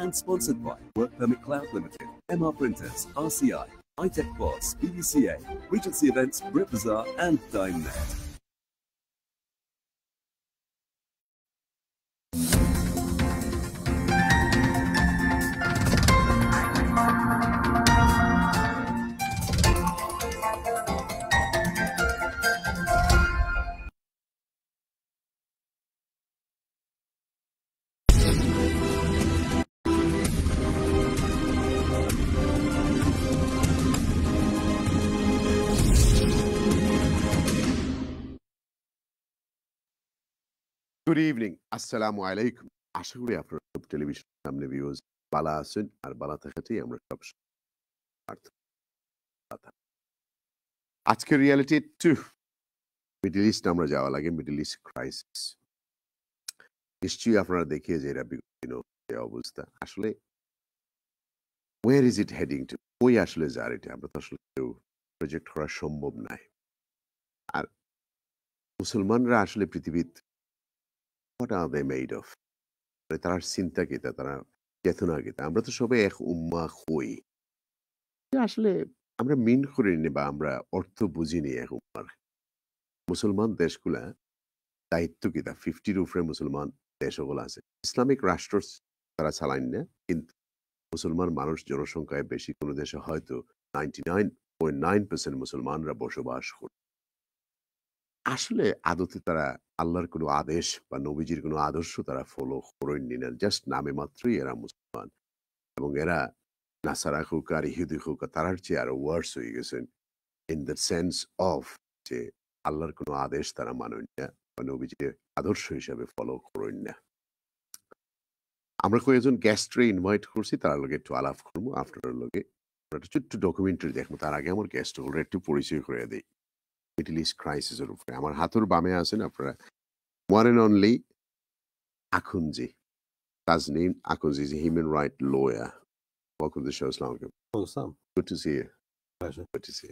and sponsored by Work Permit Cloud Limited, MR Printers, RCI, iTech Boss, BBCA, Regency Events, Brit Bazaar, and DimeNet. Good evening. Assalamu alaikum. আশা করি আপনারা সব television সামনে viewers ভালো আছেন আর ভালো থাকাতেই আমরা সব আজকে রিয়েলিটি 2 মিডল ইস্ট আমরা যাওয়া লাগে মিডল ইস্ট ক্রাইসিস নিশ্চয়ই আপনারা দেখিয়ে যে এরা যে অবস্থা আসলে where is it heading to ওই আসলে যার এটা আমরা তো আসলে কেউ প্রজেক্ট করা সম্ভব নয় আর মুসলমানরা আসলে পৃথিবীর what are they made of তারা চিন্তা কি তারা চেতনা কি আমরা তো সবাই এক উম্মাহ হই আসলে আমরা মিন করিনি বা আমরা অর্থ বুঝিনি এক উম্মার মুসলমান দেশগুলা দায়িত্ব কি তা 50-র উপরে মুসলমান দেশগুলো আছে ইসলামিক রাষ্ট্র তারা চালান না কিন্তু মুসলমান মানুষ জনসংখ্যায় বেশি কোনো দেশে হয়তো 99.9% মুসলমানরা বসবাস করে আসলে আদতে তারা আল্লাহর কোনো আদেশ বা নবীজির কোনো আদর্শ তারা ফলো করেননি না জাস্ট নামে মাত্রই এরা মুসলমান এবং এরা নাসারা হোক আর ইহুদি হোক তারার চেয়ে আরো ওয়ার্স হয়ে গেছেন ইন দ্য সেন্স অফ যে আল্লাহর কোনো আদেশ তারা মানেন না বা নবীজির আদর্শ হিসাবে ফলো করেন না আমরা কয়েকজন গেস্টরে ইনভাইট করছি তার লগে একটু আলাপ করবো আপনার লগে একটা ছোট্ট ডকুমেন্টারি দেখবো তার আগে আমার গেস্ট হল একটু পরিচয় করে দিই মিডল ইস্ট ক্রাইসিসের উপরে আমার হাতের বামে আছেন আপনারা one and only Akunji. Tasneem Akunji is a human rights lawyer. Welcome to the show. Assalamu alaikum. Awesome. Good to see you. Pleasure. Good to see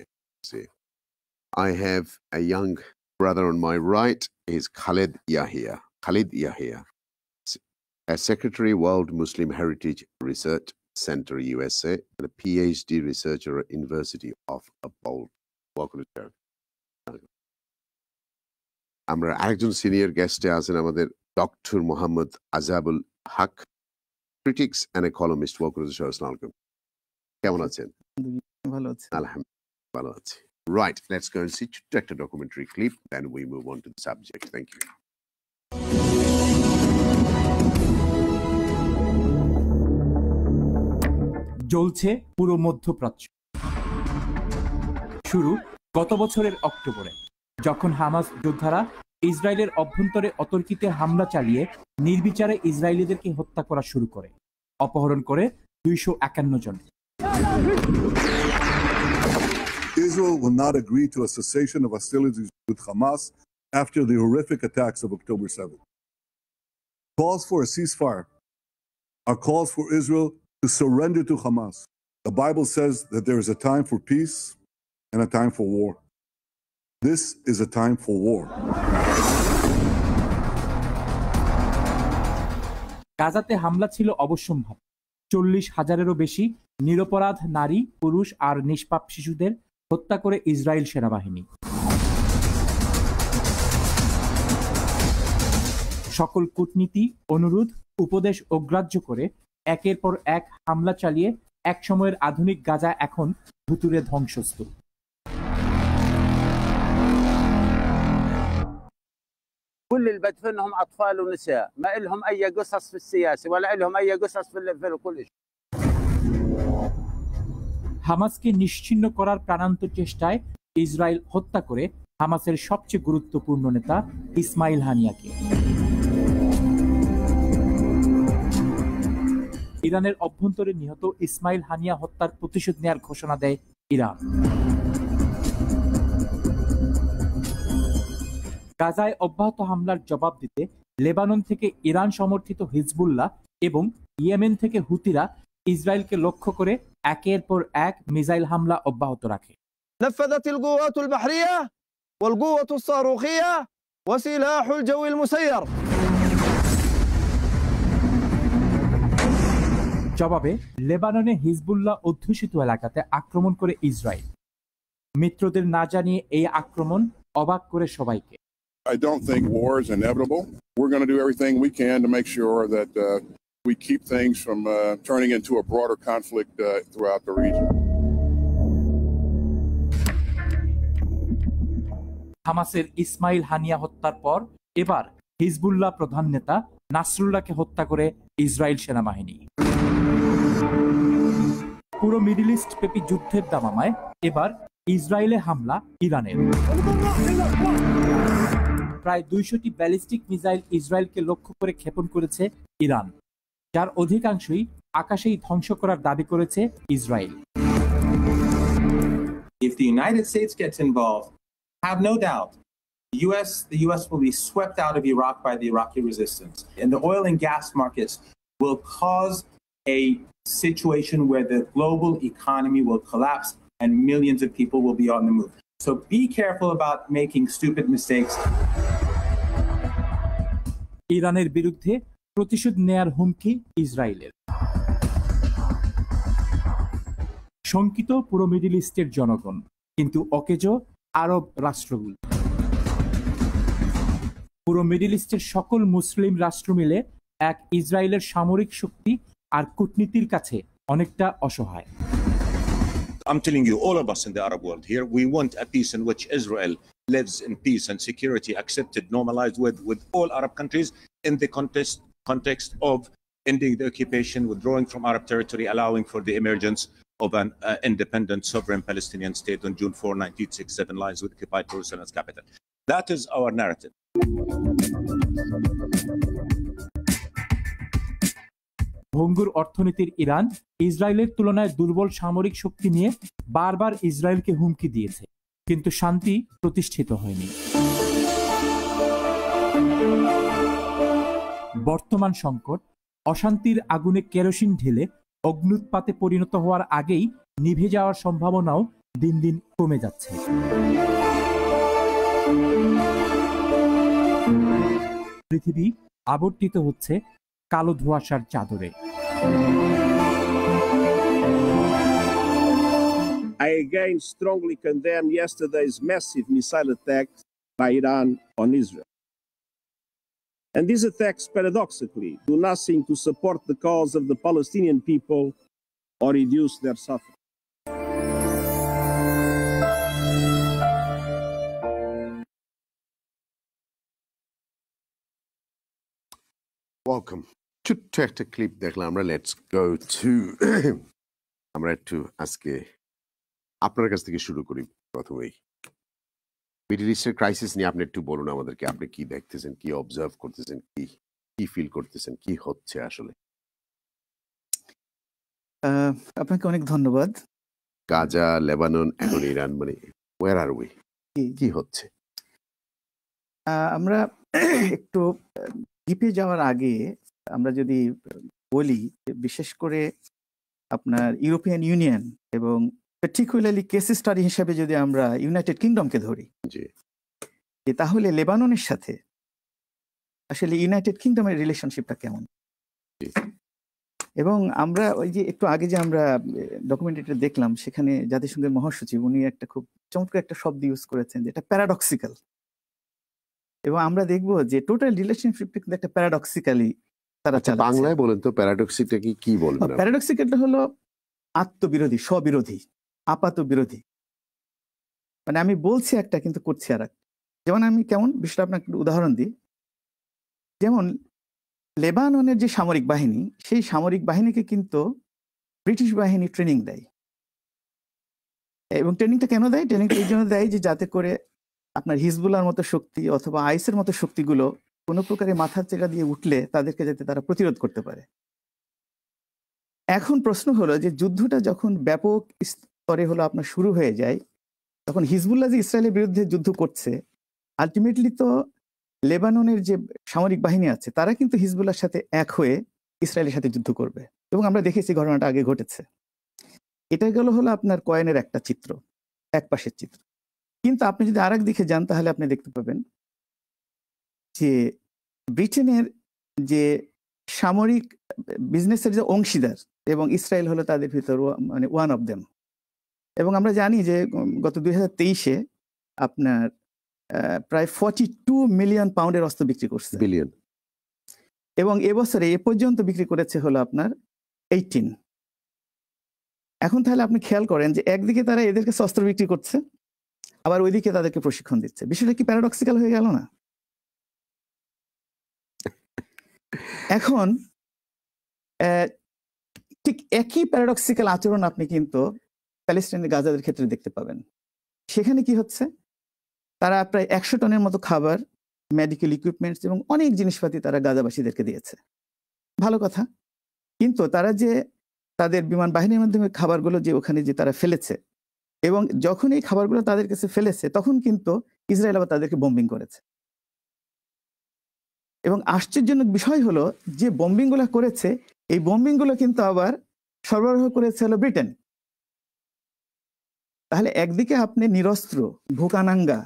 you. I have a young brother on my right. Is Khalid Yahya. Khalid Yahya, a Secretary, World Muslim Heritage Research Center, USA, and a PhD researcher at University of Bold. Welcome to the show. আমরা আরেকজন senior গেস্টে আছেন আমাদের doctor Mohammad Azabul Haque critics and a columnist work to the show আসসালামু আলাইকুম কেমন আছেন ভালো আছি আলহামদুলিল্লাহ ভালো আছি right let's go and see একটা documentary clip then we move on to the subject thank you জ্বলছে পুরো মধ্যপ্রাচ্য শুরু গত বছরের অক্টোবরে যখন হামাস যোদ্ধারা ইসরায়েলের অভ্যন্তরে অতর্কিতে হামলা চালিয়ে নির্বিচারে ইসরায়েলিদেরকে হত্যা করা শুরু করে অপহরণ করে 251 জন Israel will not agree to a cessation of hostilities with Hamas after the horrific attacks of October 7th. Calls for a ceasefire are calls for Israel to surrender to Hamas. The Bible says that there is a time for peace and a time for war. This is a time for war. গাজাতে হামলা ছিল অবশ্যম্ভাবী 40,000-এরও বেশি নিরপরাধ নারী পুরুষ আর নিষ্পাপ শিশুদের হত্যা করে ইসরায়েল সেনাবাহিনী সকল কূটনীতি অনুরোধ উপদেশ অগ্রাহ্য করে একের পর এক হামলা চালিয়ে এক সময়ের আধুনিক গাজা এখন ভুতুড়ে ধ্বংসস্তূপ كل اللي بدفنهم اطفال ونساء ما لهم اي قصص في السياسه ولا لهم اي قصص في كل شيء হামাসকে নিশ্চিহ্ন করার প্রাণান্ত চেষ্টায় ইসরায়েল হত্যা করে হামাসের সবচেয়ে গুরুত্বপূর্ণ নেতা ইসমাইল হানিয়াকে ইরানের অভ্যন্তরে নিহত ইসমাইল হানিয়া হত্যার প্রতিশোধ নেয়ার ঘোষণা দেয় ইরান গাজায় অব্যাহত হামলার জবাব দিতে লেবানন থেকে ইরান সমর্থিত হিজবুল্লাহ এবং ইয়েমেন থেকে হুতিরা ইসরায়েলকে লক্ষ্য করে একের পর এক মিসাইল হামলা অব্যাহত রাখে نفذت القوات البحرية والقوة الصاروخية وسلاح الجو المسير জবাবে লেবাননে হিজবুল্লাহ অধ্যুষিত এলাকাতে আক্রমণ করে ইসরায়েল। মিত্রদের না জানিয়ে এই আক্রমণ অবাক করে সবাইকে। I don't think war is inevitable. We're going to do everything we can to make sure that we keep things from turning into a broader conflict throughout the region. হামাসের ইসমাইল হানিয়া হত্যার পর এবার হিজবুল্লাহ প্রধান নেতা নাসরুল্লাহকে হত্যা করে ইসরায়েল সেনাবাহিনী। পুরো মিডল ইস্ট ব্যাপী যুদ্ধের দামামায় এবার ইসরায়েলে হামলা ইরানের। প্রায় 200টি ব্যালিস্টিক মিসাইল ইসরায়েলকে লক্ষ্য করে ক্ষেপণ করেছে ইরান, যার অধিকাংশই আকাশেই ধ্বংস করার দাবি করেছে Israel. If the United States gets involved, have no doubt, the U.S. will be swept out of Iraq by the Iraqi resistance. And the oil and gas markets will cause a situation where the global economy will collapse and millions of people will be on the move. So be careful about making stupid mistakes. ইরানের বিরুদ্ধে প্রতিশোধ নেয়ার হুমকি ইসরায়েলের। শঙ্কিত পুরো middle ইস্টের জনগণ, কিন্তু অকেজো আরব রাষ্ট্রগুলো। পুরো মিডল ইস্টের সকল মুসলিম রাষ্ট্র মিলে এক ইসরায়েলের সামরিক শক্তি আর কূটনীতির কাছে অনেকটা অসহায়। I'm telling you, all of us in the Arab world here, we want a peace in which Israel lives in peace and security, accepted, normalized with all Arab countries in the context of ending the occupation, withdrawing from Arab territory, allowing for the emergence of an independent, sovereign Palestinian state on June 4, 1967, lines with occupied Jerusalem as capital. That is our narrative. ভঙ্গুর অর্থনীতির Iran ইসরায়েলের তুলনায় দুর্বল সামরিক শক্তি নিয়ে বারবার ইসরায়েলকে হুমকি দিয়েছে, কিন্তু শান্তি প্রতিষ্ঠিত হয়নি। বর্তমান সংকট অশান্তির আগুনে কেরোসিন ঢেলে অগ্ন্যুৎপাতে পরিণত হওয়ার আগেই নিভে যাওয়ার সম্ভাবনাও দিন দিন কমে যাচ্ছে। পৃথিবী আবর্তিত হচ্ছে কালো ধোঁয়াশার চাদরে। I again strongly condemn yesterday's massive missile attack by Iran on Israel. And these attacks, paradoxically, do nothing to support the cause of the Palestinian people or reduce their suffering. Welcome. ছোট্ট একটা clip দেখলাম আমরা। Let's go to আমরা একটু আজকে আপনার কাছ থেকে শুরু করি। প্রথমেই মিডল ইস্টের ক্রাইসিস নিয়ে আপনি একটু বলুন আমাদেরকে, আপনি কি দেখতেছেন, কি অবজার্ভ করতেছেন, কি ফিল করতেছেন, কি হচ্ছে আসলে? আপনাকে অনেক ধন্যবাদ। গাজা, লেবানন, এখন ইরান, মানে ওয়ার আর উই, কি হচ্ছে? আমরা একটু ডিপে যাওয়ার আগে আমরা যদি বলি, বিশেষ করে আপনার ইউরোপিয়ান ইউনিয়ন এবং পার্টিকুলারলি কেস স্টাডি হিসেবে যদি আমরা ইউনাইটেড কিংডমকে ধরি, তাহলে লেবাননের সাথে আসলে ইউনাইটেড কিংডমের রিলেশনশিপটা কেমন। এবং আমরা ওই যে একটু আগে যে আমরা ডকুমেন্টারিটা দেখলাম, সেখানে জাতিসংঘের মহাসচিব উনি একটা খুব চমৎকার একটা শব্দ ইউজ করেছেন, যেটা প্যারাডক্সিক্যাল। এবং আমরা দেখবো যে টোটাল রিলেশনশিপটা কিন্তু একটা প্যারাডক্সিক্যালি তারা চালাচ্ছে। বাংলায় বলেন তো প্যারাডক্সিকটা কি বলবেন? প্যারাডক্সিক্যালটা হলো আত্মবিরোধী, স্ববিরোধী, আপাত বিরোধী। মানে আমি বলছি একটা কিন্তু করছি আর একটা। যেমন আমি কেমন বিষয়টা আপনাকে উদাহরণ দিই। যেমন লেবাননের যে সামরিক বাহিনী, সেই সামরিক বাহিনীকে কিন্তু ব্রিটিশ বাহিনী ট্রেনিং দেয়। এবং ট্রেনিংটা কেন দেয়? ট্রেনিংটা এই জন্য দেয় যে যাতে করে আপনার হিজবুল্লাহর মতো শক্তি অথবা আইসের মতো শক্তিগুলো কোনো প্রকারে মাথার চেরা দিয়ে উঠলে তাদেরকে যাতে তারা প্রতিরোধ করতে পারে। এখন প্রশ্ন হলো যে যুদ্ধটা যখন ব্যাপক স্তরে হলো আপনার শুরু হয়ে যায়, তখন হিজবুল্লাহ যে ইসরায়েলের বিরুদ্ধে যুদ্ধ করছে, আলটিমেটলি তো লেবাননের যে সামরিক বাহিনী আছে তারা কিন্তু হিজবুল্লাহর সাথে এক হয়ে ইসরায়েলের সাথে যুদ্ধ করবে। এবং আমরা দেখেছি ঘটনাটা আগে ঘটেছে। এটা গেল হলো আপনার কয়েনের একটা চিত্র, এক পাশের চিত্র। কিন্তু আপনি যদি আর এক দিকে যান, তাহলে আপনি দেখতে পাবেন যে ব্রিটেনের যে সামরিক বিজনেসের যে অংশীদার এবং ইসরায়েল হলো তাদের ভিতর মানে ওয়ান অফ দেম। এবং আমরা জানি যে গত 2023-এ আপনার প্রায় 42 মিলিয়ন পাউন্ডের অস্ত্র বিক্রি করছে, বিলিয়ন, এবং এবছরে এ পর্যন্ত বিক্রি করেছে হলো আপনার 18। এখন তাহলে আপনি খেয়াল করেন যে একদিকে তারা এদেরকে অস্ত্র বিক্রি করছে, আবার ওইদিকে তাদেরকে প্রশিক্ষণ দিচ্ছে। বিষয়টা কি প্যারাডক্সিক্যাল হয়ে গেল না? এখন ঠিক একই প্যারাডক্সিক্যাল আচরণ আপনি কিন্তু প্যালেস্টাইনের গাজাদের ক্ষেত্রে দেখতে পাবেন। সেখানে কি হচ্ছে, তারা প্রায় 100 টনের মতো খাবার, মেডিকেল ইকুইপমেন্টস এবং অনেক জিনিসপাতি তারা গাজাবাসীদেরকে দিয়েছে। ভালো কথা, কিন্তু তারা যে তাদের বিমান বাহিনীর মাধ্যমে খাবারগুলো যে ওখানে যে তারা ফেলেছে, এবং যখন এই খাবারগুলো তাদের কাছে ফেলেছে তখন কিন্তু ইসরায়েল আবার তাদেরকে বোম্বিং করেছে। এবং আশ্চর্যজনক বিষয় হলো যে বোম্বিংগুলো করেছে, এই বোম্বিংগুলো কিন্তু আবার সরবরাহ করেছে হলো ব্রিটেন। তাহলে একদিকে আপনি নিরস্ত্র, ভুকানাঙ্গা,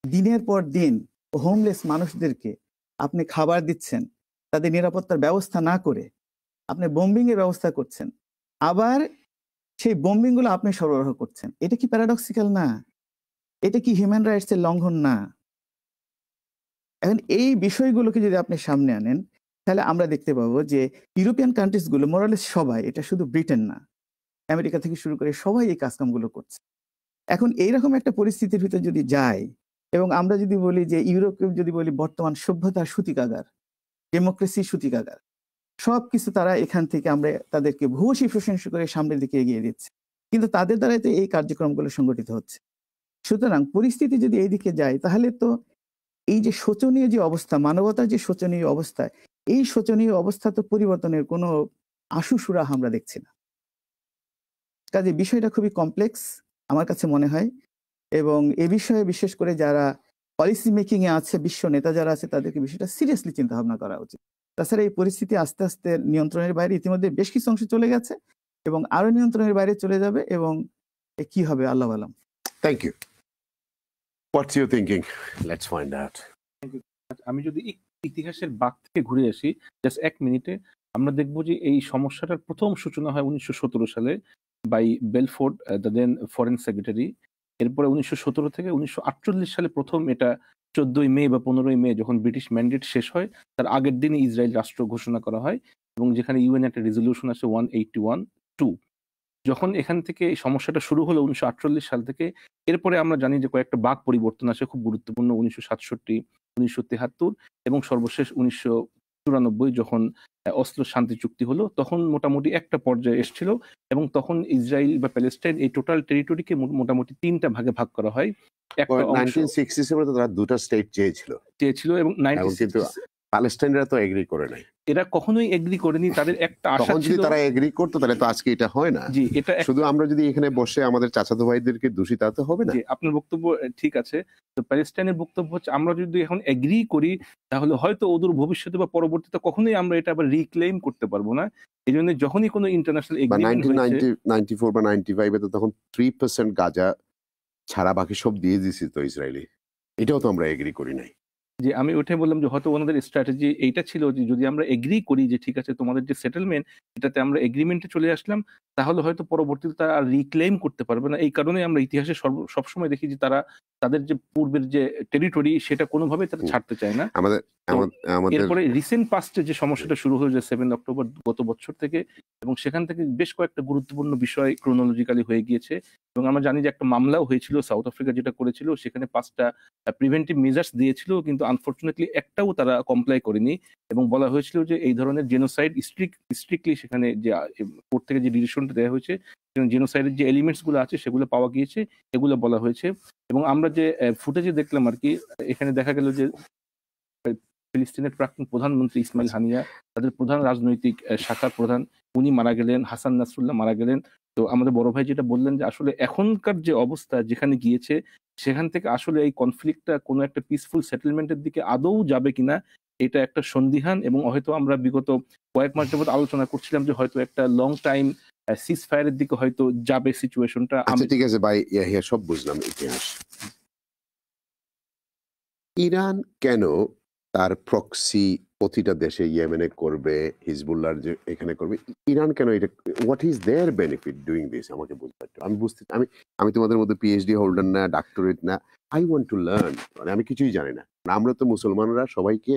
দিনের পর দিন হোমলেস মানুষদেরকে আপনি খাবার দিচ্ছেন, তাদের নিরাপত্তার ব্যবস্থা না করে আপনি বোম্বিং এর ব্যবস্থা করছেন, আবার সেই বোম্বিংগুলো আপনি সরবরাহ করছেন। এটা কি প্যারাডক্সিক্যাল না? এটা কি হিউম্যান রাইটস এর লঙ্ঘন না? এখন এই বিষয়গুলোকে যদি আপনি সামনে আনেন, তাহলে আমরা দেখতে পাবো যে ইউরোপিয়ান কান্ট্রিজগুলো মোরালেস সবাই, এটা শুধু ব্রিটেন না, আমেরিকা থেকে শুরু করে সবাই এই কাজকামগুলো করছে। এখন এইরকম একটা পরিস্থিতির ভিতরে যদি যায়, এবং আমরা যদি বলি যে ইউরোপকে যদি বলি বর্তমান সভ্যতার সূতিকাগার, ডেমোক্রেসির সূতিকাগার, সবকিছু তারা এখান থেকে আমরা তাদেরকে ভূয়সী প্রশংসা করে সামনের দিকে এগিয়ে দিচ্ছে, কিন্তু তাদের দ্বারাই তো এই কার্যক্রমগুলো সংগঠিত হচ্ছে। সুতরাং পরিস্থিতি যদি এইদিকে যায়, তাহলে তো এই যে শোচনীয় যে অবস্থা, মানবতার যে শোচনীয় অবস্থা, এই শোচনীয় অবস্থা তো পরিবর্তনের কোনো আশু সুরাহা আমরা দেখছি না। কাজে বিষয়টা খুবই কমপ্লেক্স আমার কাছে মনে হয়, এবং এ বিষয়ে বিশেষ করে যারা পলিসি মেকিং এ আছে, বিশ্ব নেতা যারা আছে, তাদেরকে বিষয়টা সিরিয়াসলি চিন্তা ভাবনা করা উচিত। তাছাড়া এই পরিস্থিতি আস্তে আস্তে নিয়ন্ত্রণের বাইরে ইতিমধ্যে বেশ কিছু অংশ চলে গেছে, এবং আরো নিয়ন্ত্রণের বাইরে চলে যাবে, এবং কি হবে আল্লাহ আলম। Thank you. What's your thinking? Let's find out. আমি যদি ইতিহাসের বাক থেকে ঘুরে আসি জাস্ট 1 মিনিটে, আমরা দেখব যে এই সমস্যাটার প্রথম সূচনা হয় 1917 সালে বাই বেলফোর্ড, দ্য দেন ফরেন সেক্রেটারি। এরপরে 1917 থেকে 1948 সালে প্রথম এটা 14ই মে বা 15ই মে যখন ব্রিটিশ ম্যান্ডেট শেষ হয়, তার আগের দিনই ইসরায়েল রাষ্ট্র ঘোষণা করা হয়, এবং যেখানে ইউএন একটা রেজলিউশন আছে 181-2। যখন এখান থেকে এই সমস্যাটা শুরু হলো 1948 সাল থেকে, এরপরে আমরা জানি যে কয়েকটা বাক পরিবর্তন আছে খুব গুরুত্বপূর্ণ, 1967, 1973 এবং সর্বশেষ 1994 যখন অসলো শান্তি চুক্তি হলো, তখন মোটামুটি একটা পর্যায়ে এসেছিল, এবং তখন ইসরায়েল বা প্যালেস্টাইন এই টোটাল টেরিটরিকে মোটামুটি 3টা ভাগে ভাগ করা হয়। একটা 1967 এ তারা দুটো স্টেট চেয়েছিল, এবং কিন্তু প্যালেস্টাইনরা তো এগ্রি করে নাই। এরা কখনোই এগ্রি করেনি, তাদের একটা আশা ছিল। যদি তারা এগ্রি করতো তাহলে তো আজকে এটা হয় না। জি, এটা শুধু আমরা যদি এখানে বসে আমাদের চাচাতো ভাইদেরকে দোষী তাতে হবে না। জি, আপনার বক্তব্য ঠিক আছে। তো প্যালেস্টাইনের বক্তব্য হচ্ছে আমরা যদি এখন এগ্রি করি তাহলে হয়তো অদূর ভবিষ্যতে বা পরবর্তীতে কখনোই আমরা এটা আবার রিক্লেম করতে পারবো না। এই জন্য যখনই কোনো ইন্টারন্যাশনাল এগ্রিমেন্ট হয়েছে 1994 বা 95 এ তো তখন 3% গাজা ছাড়া বাকি সব দিয়ে দিয়েছে তো ইসরায়েলি, এটাও তো আমরা এগ্রি করি নাই। যে আমি ওইটাই বললাম যে হয়তো ওনাদের স্ট্র্যাটেজি এইটা ছিল যে যদি আমরা এগ্রি করি যে ঠিক আছে তোমাদের যে সেটেলমেন্ট এটাতে আমরা এগ্রিমেন্টে চলে আসলাম, তাহলে হয়তো পরবর্তীতে তারা আর রিক্লেম করতে পারবে না। এই কারণে আমরা ইতিহাসে সবসময় দেখি যে তারা তাদের যে পূর্বের যে টেরিটরি সেটা কোনোভাবেই তারা ছাড়তে চায় না। এরপরে রিসেন্ট পাস্টে যে সমস্যাটা শুরু হলো যে 7 অক্টোবর গত বছর থেকে, এবং সেখান থেকে বেশ কয়েকটা গুরুত্বপূর্ণ বিষয় ক্রোনোলজিক্যালি হয়ে গিয়েছে, এবং আমরা জানি যে একটা মামলাও হয়েছিল সাউথ আফ্রিকা যেটা করেছিল, সেখানে 5টা প্রিভেন্টিভ মেজার্স দিয়েছিল, কিন্তু আনফরচুনেটলি একটাও তারা কমপ্লাই করেনি, এবং বলা হয়েছিল যে এই ধরনের জেনোসাইড স্ট্রিক্টলি সেখানে যে কোর্ট থেকে যে ডিসিশনটা দেওয়া হয়েছে জেনোসাইডের যে এলিমেন্টস গুলো আছে সেগুলো পাওয়া গিয়েছে, এগুলো বলা হয়েছে। এবং আমরা যে ফুটেজে দেখলাম আর কি, এখানে দেখা গেল যে ফিলিস্তিনের প্রাক্তন প্রধানমন্ত্রী ইসমাইল হানিয়া, তাদের প্রধান রাজনৈতিক শাখার প্রধান, উনি মারা গেলেন, হাসান নাসরুল্লাহ মারা গেলেন। তো আমাদের বড় ভাই যেটা বললেন যে আসলে এখনকার যে অবস্থা যেখানে গিয়েছে সেখান থেকে আসলে এই কনফ্লিক্টটা কোনো একটা পিসফুল সেটেলমেন্টের দিকে আদৌ যাবে কিনা এটা একটা সন্দিহান, এবং হয়তো আমরা বিগত কয়েক মাস যাবত আলোচনা করছিলাম যে হয়তো একটা লং টাইম সিজ ফায়ারের দিকে হয়তো যাবে সিচুয়েশনটা। ঠিক আছে ভাই, সব বুঝলাম ইতিহাস। ইরান কেন তার প্রক্সি প্রতিটা দেশে ইয়েমেনে করবে, হিজবুল্লাহর যে এখানে করবে, ইরান কেন এটা, what is there benefit doing this? আমাকে বুঝতে পারছো? আমি তোমাদের মধ্যে পিএইচডি হোল্ডার না, ডাক্তারেট না, আই ওয়ান্ট টু লার্ন, মানে আমি কিছুই জানি না। আমরা তো মুসলমানরা সবাইকে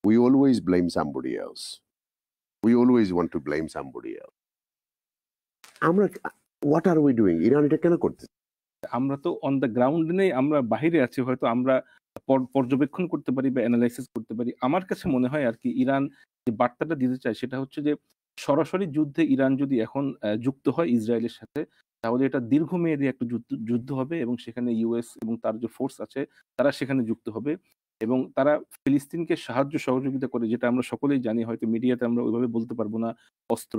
we always blame somebody else, we always want to blame somebody else. আমরা what are we doing? Iran এটা কেন করতে? আমরা তো অন দ্য গ্রাউন্ড নেই, আমরা বাহিরে আছি, হয়তো আমরা পর্যবেক্ষণ করতে পারি বা অ্যানালাইসিস করতে পারি। আমার কাছে মনে হয় আর কি ইরান যে বার্তাটা দিতে চায় সেটা হচ্ছে যে সরাসরি যুদ্ধে ইরান যদি এখন যুক্ত হয় ইসরায়েলের সাথে, তাহলে এটা দীর্ঘমেয়াদী একটা যুদ্ধ হবে এবং সেখানে ইউএস এবং তার যে ফোর্স আছে তারা সেখানে যুক্ত হবে এবং তারা ফিলিস্তিনকে সাহায্য সহযোগিতা করে, যেটা আমরা সকলেই জানি, হয়তো মিডিয়াতে আমরা ওইভাবে বলতে পারবো না, অস্ত্র,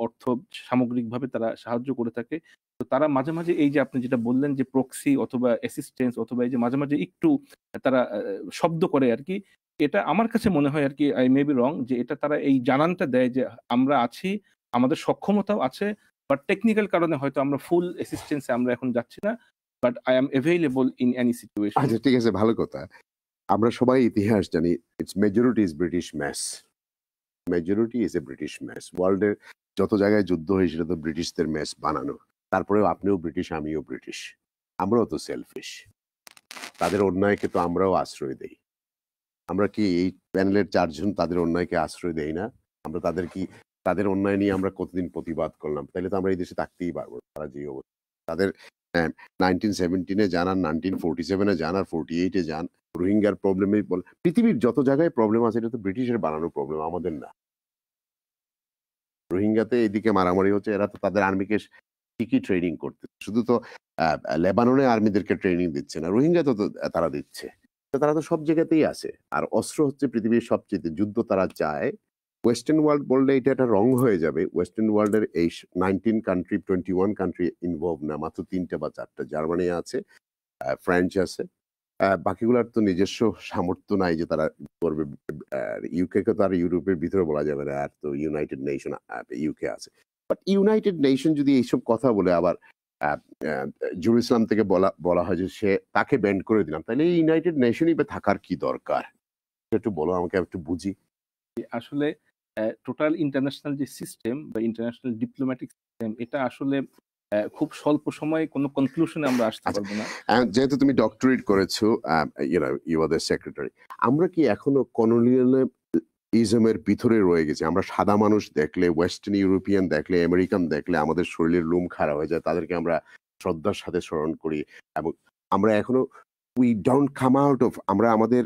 অর্থ, সামগ্রিকভাবে তারা সাহায্য করে থাকে। তো তারা মাঝে মাঝে এই যে আপনি যেটা বললেন যে প্রক্সি অথবা অ্যাসিস্ট্যান্স অথবা এই যে মাঝে মাঝে একটু তারা শব্দ করে আর কি, এটা আমার কাছে মনে হয় আর কি, আই মে বি রং, যে এটা তারা এই জানানটা দেয় যে আমরা আছি, আমাদের সক্ষমতাও আছে, বাট টেকনিক্যাল কারণে হয়তো আমরা ফুল অ্যাসিস্ট্যান্সে আমরা এখন যাচ্ছি না, but I am available in any situation. আচ্ছা ঠিক আছে, ভালো কথা। আমরা সবাই ইতিহাস জানি, it's majority is British mass, majority is a British mass. ওয়ার্ল্ডের যত জায়গায় যুদ্ধ হয় সেটা তো ব্রিটিশদের ম্যাস বানানো। তারপরেও আপনিও ব্রিটিশ, আমিও ব্রিটিশ, আমরাও তো সেলফিশ। তাদের অন্যায়কে তো আমরাও আশ্রয় দেই। আমরা কি এই প্যানেলের 4 জন তাদের অন্যায়কে আশ্রয় দেই না? আমরা তাদের অন্যায় নিয়ে আমরা কতদিন প্রতিবাদ করলাম? তাহলে তো আমরা এই দেশে থাকতেই পারবো না। তারা যে অবস্থা, তাদের 1917-এ যান আর 1947-এ যান আর 48-এ যান, রোহিঙ্গার প্রবলেমে বল, পৃথিবীর যত জায়গায় প্রবলেম আছে এটা তো ব্রিটিশের বানানো প্রবলেম, আমাদের না। রোহিঙ্গাতে এদিকে মারামারি হচ্ছে, এরা তো তাদের আর্মিকে ঠিকই ট্রেনিং করতে, শুধু তো লেবাননে আর্মিদেরকে ট্রেনিং দিচ্ছে না, রোহিঙ্গা তো তারা দিচ্ছে। তারা তো সব জায়গাতেই আছে। আর অস্ত্র হচ্ছে পৃথিবীর সবচেয়ে যুদ্ধ তারা চায়। ওয়েস্টার্ন ওয়ার্ল্ড বললে এটা একটা রং হয়ে যাবে। ওয়েস্টার্ন ওয়ার্ল্ডের এই 19 কান্ট্রি, 21 কান্ট্রি ইনভলভ না, মাত্র 3টা বা 4টা। জার্মানি আছে, ফ্রান্স আছে, বাকিগুলোর তো নিজস্ব সামর্থ্য নাই যে তারা করবে। ইউকে কে তো আর ইউরোপের ভিতরে বলা যাবে না, আর তো ইউনাইটেড নেশন ইউকে আছে। বাট ইউনাইটেড নেশন যদি এইসব কথা বলে আবার জেরুজালেম থেকে বলা হয় যে সে তাকে ব্যান্ড করে দিলাম, তাহলে এই ইউনাইটেড নেশনই বা থাকার কি দরকার? একটু বলো আমাকে, একটু বুঝি। আসলে টোটাল ইন্টারন্যাশনাল যে সিস্টেম বা ইন্টারন্যাশনাল ডিপ্লোম্যাটিক সিস্টেম, এটা আসলে খুব স্বল্প সময়ে কোনো কনক্লুশনে আমরা আসতে পারবো না। যেহেতু তুমি ডক্টরেট করেছো, ইউ আর দ্য সেক্রেটারি, আমরা কি এখনো কলোনিয়ালিজমের ভিতরে রয়ে গেছি? আমরা সাদা মানুষ দেখলে, ওয়েস্টার্ন ইউরোপিয়ান দেখলে, আমেরিকান দেখলে আমাদের শরীরের লোম খাড়া হয়ে যায়, তাদেরকে আমরা শ্রদ্ধার সাথে স্মরণ করি, এবং আমরা এখনো we don't come out of, আমরা আমাদের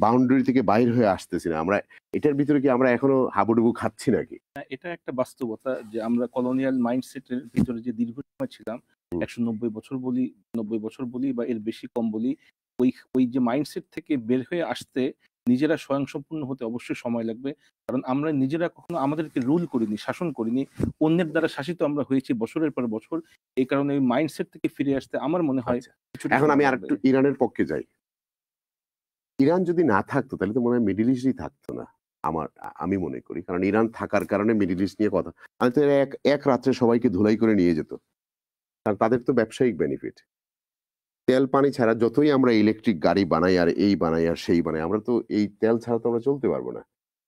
বাউন্ডারি থেকে বাইরে হয়ে আসতেছি না। আমরা এটার ভিতরে কি আমরা এখনো হাবুডুবু খাচ্ছি নাকি? এটা একটা বাস্তবতা যে আমরা কলোনিয়াল মাইন্ডসেটের ভিতরে যে দীর্ঘ সময় ছিলাম, 190 বছর বলি, 90 বছর বলি বা এর বেশি কম বলি, ওই যে মাইন্ডসেট থেকে বের হয়ে আসতে নিজেরা স্বয়ংসম্পূর্ণ হতে অবশ্যই সময় লাগবে। কারণ আমরা নিজেরা কখনো আমাদেরকে রুল করিনি, শাসন করিনি, অন্যের দ্বারা শাসিত আমরা হয়েছি বছরের পর বছর। এই কারণে ওই মাইন্ডসেট থেকে ফিরে আসতে আমার মনে হয়। এখন আমি আর একটু ইরানের পক্ষে যাই। ইরান যদি না থাকতো তাহলে তো মনে হয় মিডল ইস্টই থাকতো না, আমি মনে করি। কারণ ইরান থাকার কারণে মিডল ইস্ট নিয়ে কথা, আমি তো এক রাত্রে সবাইকে ধুলাই করে নিয়ে যেত। কারণ তাদের তো ব্যবসায়িক বেনিফিট। তেল পানি ছাড়া যতই আমরা ইলেকট্রিক গাড়ি বানাই আর এই বানাই আর সেই বানাই, আমরা তো এই তেল ছাড়া তো আমরা চলতে পারবো না।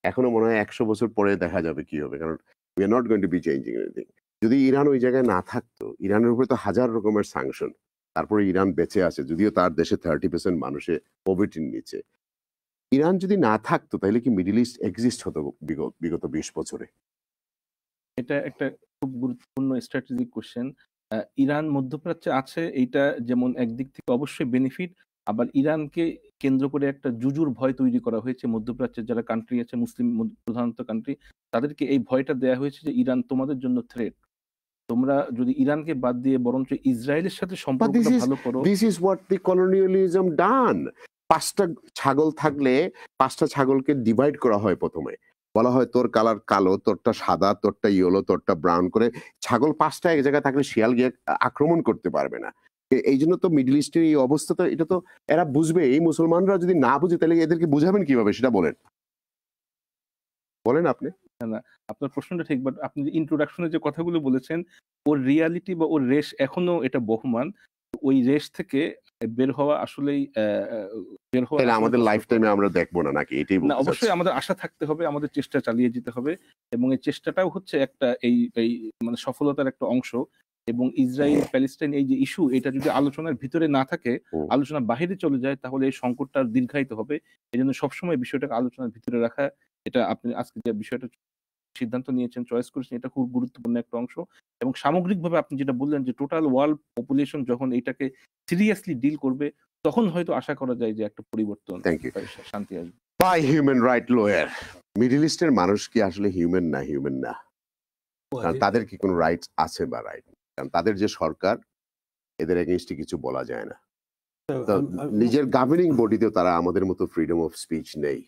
এখনো মনে হয় 100 বছর পরে দেখা যাবে কি হবে, কারণ we are not going to be changing anything. যদি ইরান ওই জায়গায় না থাকতো, ইরানের উপরে তো হাজার রকমের স্যাংশন, তারপরে ইরান বেঁচে আছে, যদিও তার দেশে 30% মানুষে পভার্টির নিচে। ইরান যদি না থাকতো তাহলে কি মিডল ইস্ট এক্সিস্ট হতো বিগত 20 বছরে? এটা একটা খুব গুরুত্বপূর্ণ স্ট্র্যাটেজিক কোশ্চেন। ইরান মধ্যপ্রাচ্যে আছে, এইটা যেমন একদিক থেকে অবশ্যই বেনিফিট, আবার ইরানকে কেন্দ্র করে একটা জুজুর ভয় তৈরি করা হয়েছে। মধ্যপ্রাচ্যের যারা কান্ট্রি আছে, মুসলিম প্রধানত কান্ট্রি, তাদেরকে এই ভয়টা দেওয়া হয়েছে যে ইরান তোমাদের জন্য থ্রেট। তোমরা যদি ইরানকে বাদ দিয়ে বরঞ্চ ইসরায়েলের সাথে সম্পর্কটা ভালো করো। This is what the colonialism done. 5টা ছাগল থাকলে 5টা ছাগলকে ডিভাইড করা হয়। প্রথমে বলা হয় তোর কালার কালো, তোরটা সাদা, তোরটা ইয়েলো, তোরটা ব্রাউন করে। ছাগল 5টা এক জায়গায় থাকলে শিয়াল গিয়ে আক্রমণ করতে পারবে না। এই জন্য তো মিডল ইস্টের এই অবস্থা, তো এটা তো এরা বুঝবে। এই মুসলমানরা যদি না বুঝে তাহলে এদেরকে বুঝাবেন কিভাবে সেটা বলেন আপনি। না, আপনার প্রশ্নটা ঠিক, বাট আপনি যে ইন্ট্রোডাকশনে যে কথাগুলো বলেছেন, ওর রিয়ালিটি বা ওর রেশ এখনো এটা বহমান। ওই রেশ থেকে বের হওয়া আসলেই বের হওয়া তাহলে আসলে আমাদের লাইফ কষ্টকর। টাইমে আমরা দেখবো না নাকি, এটাই না, বলতে চাচ্ছি। অবশ্যই আমাদের আশা থাকতে হবে, আমাদের চেষ্টা চালিয়ে যেতে হবে, এবং এই চেষ্টাটাও হচ্ছে একটা এই মানে সফলতার একটা অংশ। এবং ইসরায়েল প্যালেস্টাইন এই যে ইস্যু, এটা যদি আলোচনার ভিতরে না থাকে, হুম। আলোচনার বাহিরে চলে যায়, তাহলে এই সংকটটা দীর্ঘায়িত হবে। এই জন্য সবসময় বিষয়টাকে আলোচনার ভিতরে রাখা, এটা আপনি আজকে যে বিষয়টা সিদ্ধান্ত নিয়েছেন, চয়েস করেছেন, এটা খুব গুরুত্বপূর্ণ একটা অংশ। এবং সামগ্রিকভাবে আপনি যেটা বললেন যে টোটাল ওয়ার্ল্ড পপুলেশন যখন এটাকে সিরিয়াসলি ডিল করবে, তখন হয়তো আশা করা যায় যে একটা পরিবর্তন, থ্যাংক ইউ। শান্তি আসবে। By human right lawyer, middle ইস্টের মানুষ কি আসলে হিউম্যান না? কারণ তাদের কি কোনো রাইটস আছে বা রাইট? কারণ তাদের যে সরকার, এদের এগেইনস্টে কিছু বলা যায় না। তো নিজের গভর্নিং বডিতেও তারা আমাদের মতো ফ্রিডম অফ স্পিচ নেই।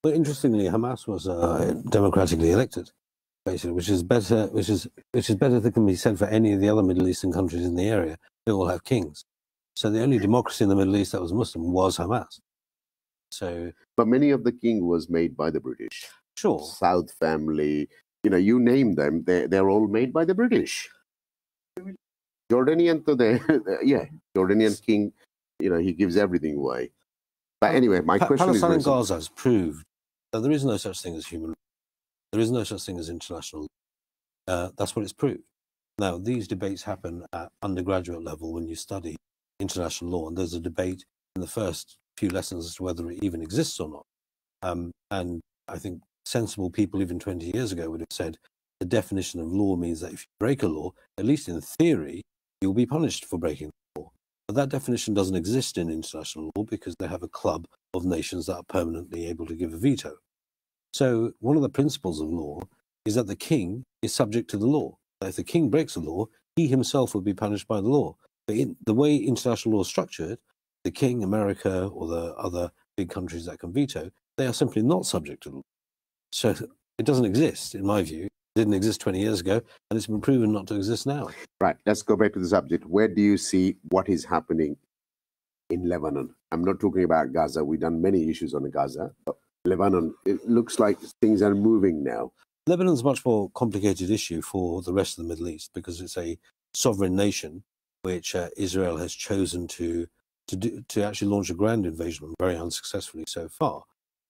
But interestingly, Hamas was democratically elected, basically, which is better than can be said for any of the other Middle Eastern countries in the area. They all have kings. So the only democracy in the Middle East that was Muslim was Hamas. So, but many of the king was made by the British. Sure. South family, you name them, they're all made by the British. Jordanian, Jordanian king, he gives everything away. But anyway, my question Palestine is and Gaza has proved that there is no such thing as human. There is no such thing as international. That's what it's proved. Now, these debates happen at undergraduate level when you study international law, and there's a debate in the first few lessons as to whether it even exists or not. And I think sensible people even 20 years ago would have said the definition of law means that if you break a law, at least in theory, you'll be punished for breaking the law. But that definition doesn't exist in international law because they have a club of nations that are permanently able to give a veto. So one of the principles of law is that the king is subject to the law. If the king breaks the law, he himself will be punished by the law. But in the way international law is structured, the king, America, or the other big countries that can veto, they are simply not subject to the law. So it doesn't exist, in my view. It didn't exist 20 years ago, and it's been proven not to exist now. Right, let's go back to the subject. Where do you see what is happening in Lebanon? I'm not talking about Gaza. We've done many issues on Gaza, but Lebanon, it looks like things are moving now. Lebanon's a much more complicated issue for the rest of the Middle East because it's a sovereign nation which Israel has chosen to actually launch a ground invasion on very unsuccessfully so far.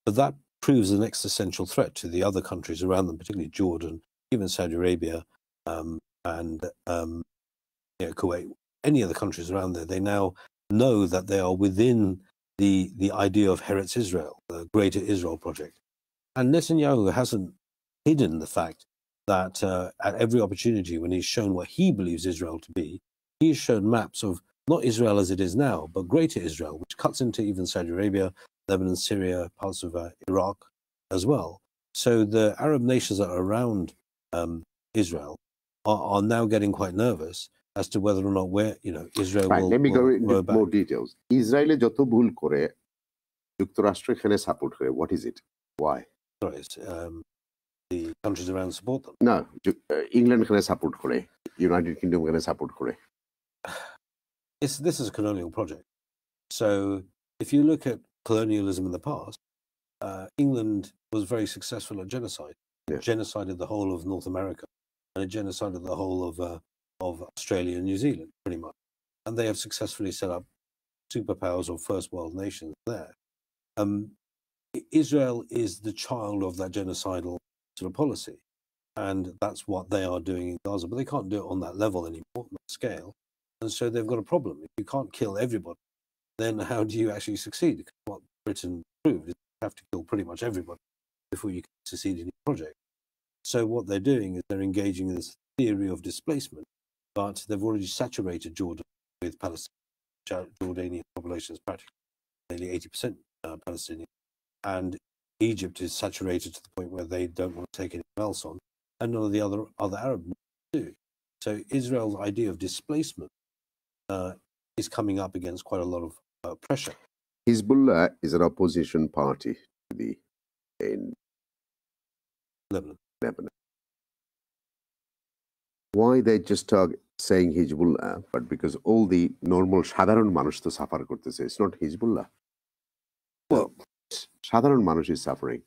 But that proves an existential threat to the other countries around them, particularly Jordan, even Saudi Arabia, and Kuwait, any of the countries around there. They now know that they are within the idea of Eretz Israel, the Greater Israel project. And Netanyahu hasn't hidden the fact that at every opportunity when he's shown what he believes Israel to be, he's shown maps of not Israel as it is now, but Greater Israel, which cuts into even Saudi Arabia, Lebanon, Syria, parts of Iraq as well. So the Arab nations that are around Israel are now getting quite nervous as to whether or not Israel right, will. Let me go into back. more details. Israel যত ভুল করে যুক্তরাষ্ট্র এখানে support করে, what is it? Why? Sorry, the countries around support them. No, England এখানে support করে, United Kingdom এখানে support করে. This is a colonial project. So if you look at colonialism in the past, England was very successful at genocide. It genocided the whole of North America, and it genocided the whole of Australia and New Zealand, pretty much. And they have successfully set up superpowers or first world nations there. Israel is the child of that genocidal sort of policy, and that's what they are doing in Gaza. But they can't do it on that level anymore, on that scale. And so they've got a problem. If you can't kill everybody, then how do you actually succeed? Because what Britain proved is you have to kill pretty much everybody before you can succeed in your project. So what they're doing is they're engaging in this theory of displacement, but they've already saturated Jordan with Palestine. Jordanian population is practically nearly 80% Palestinian. And Egypt is saturated to the point where they don't want to take anyone else on, and none of the other Arab do. So Israel's idea of displacement is coming up against quite a lot of pressure. Hezbollah is an opposition party in Lebanon. Why they just saying Hezbollah, but because all the normal সাধারণ মানুষ তো suffer করতেছে, it's not Hezbollah. Well, সাধারণ মানুষ is suffering.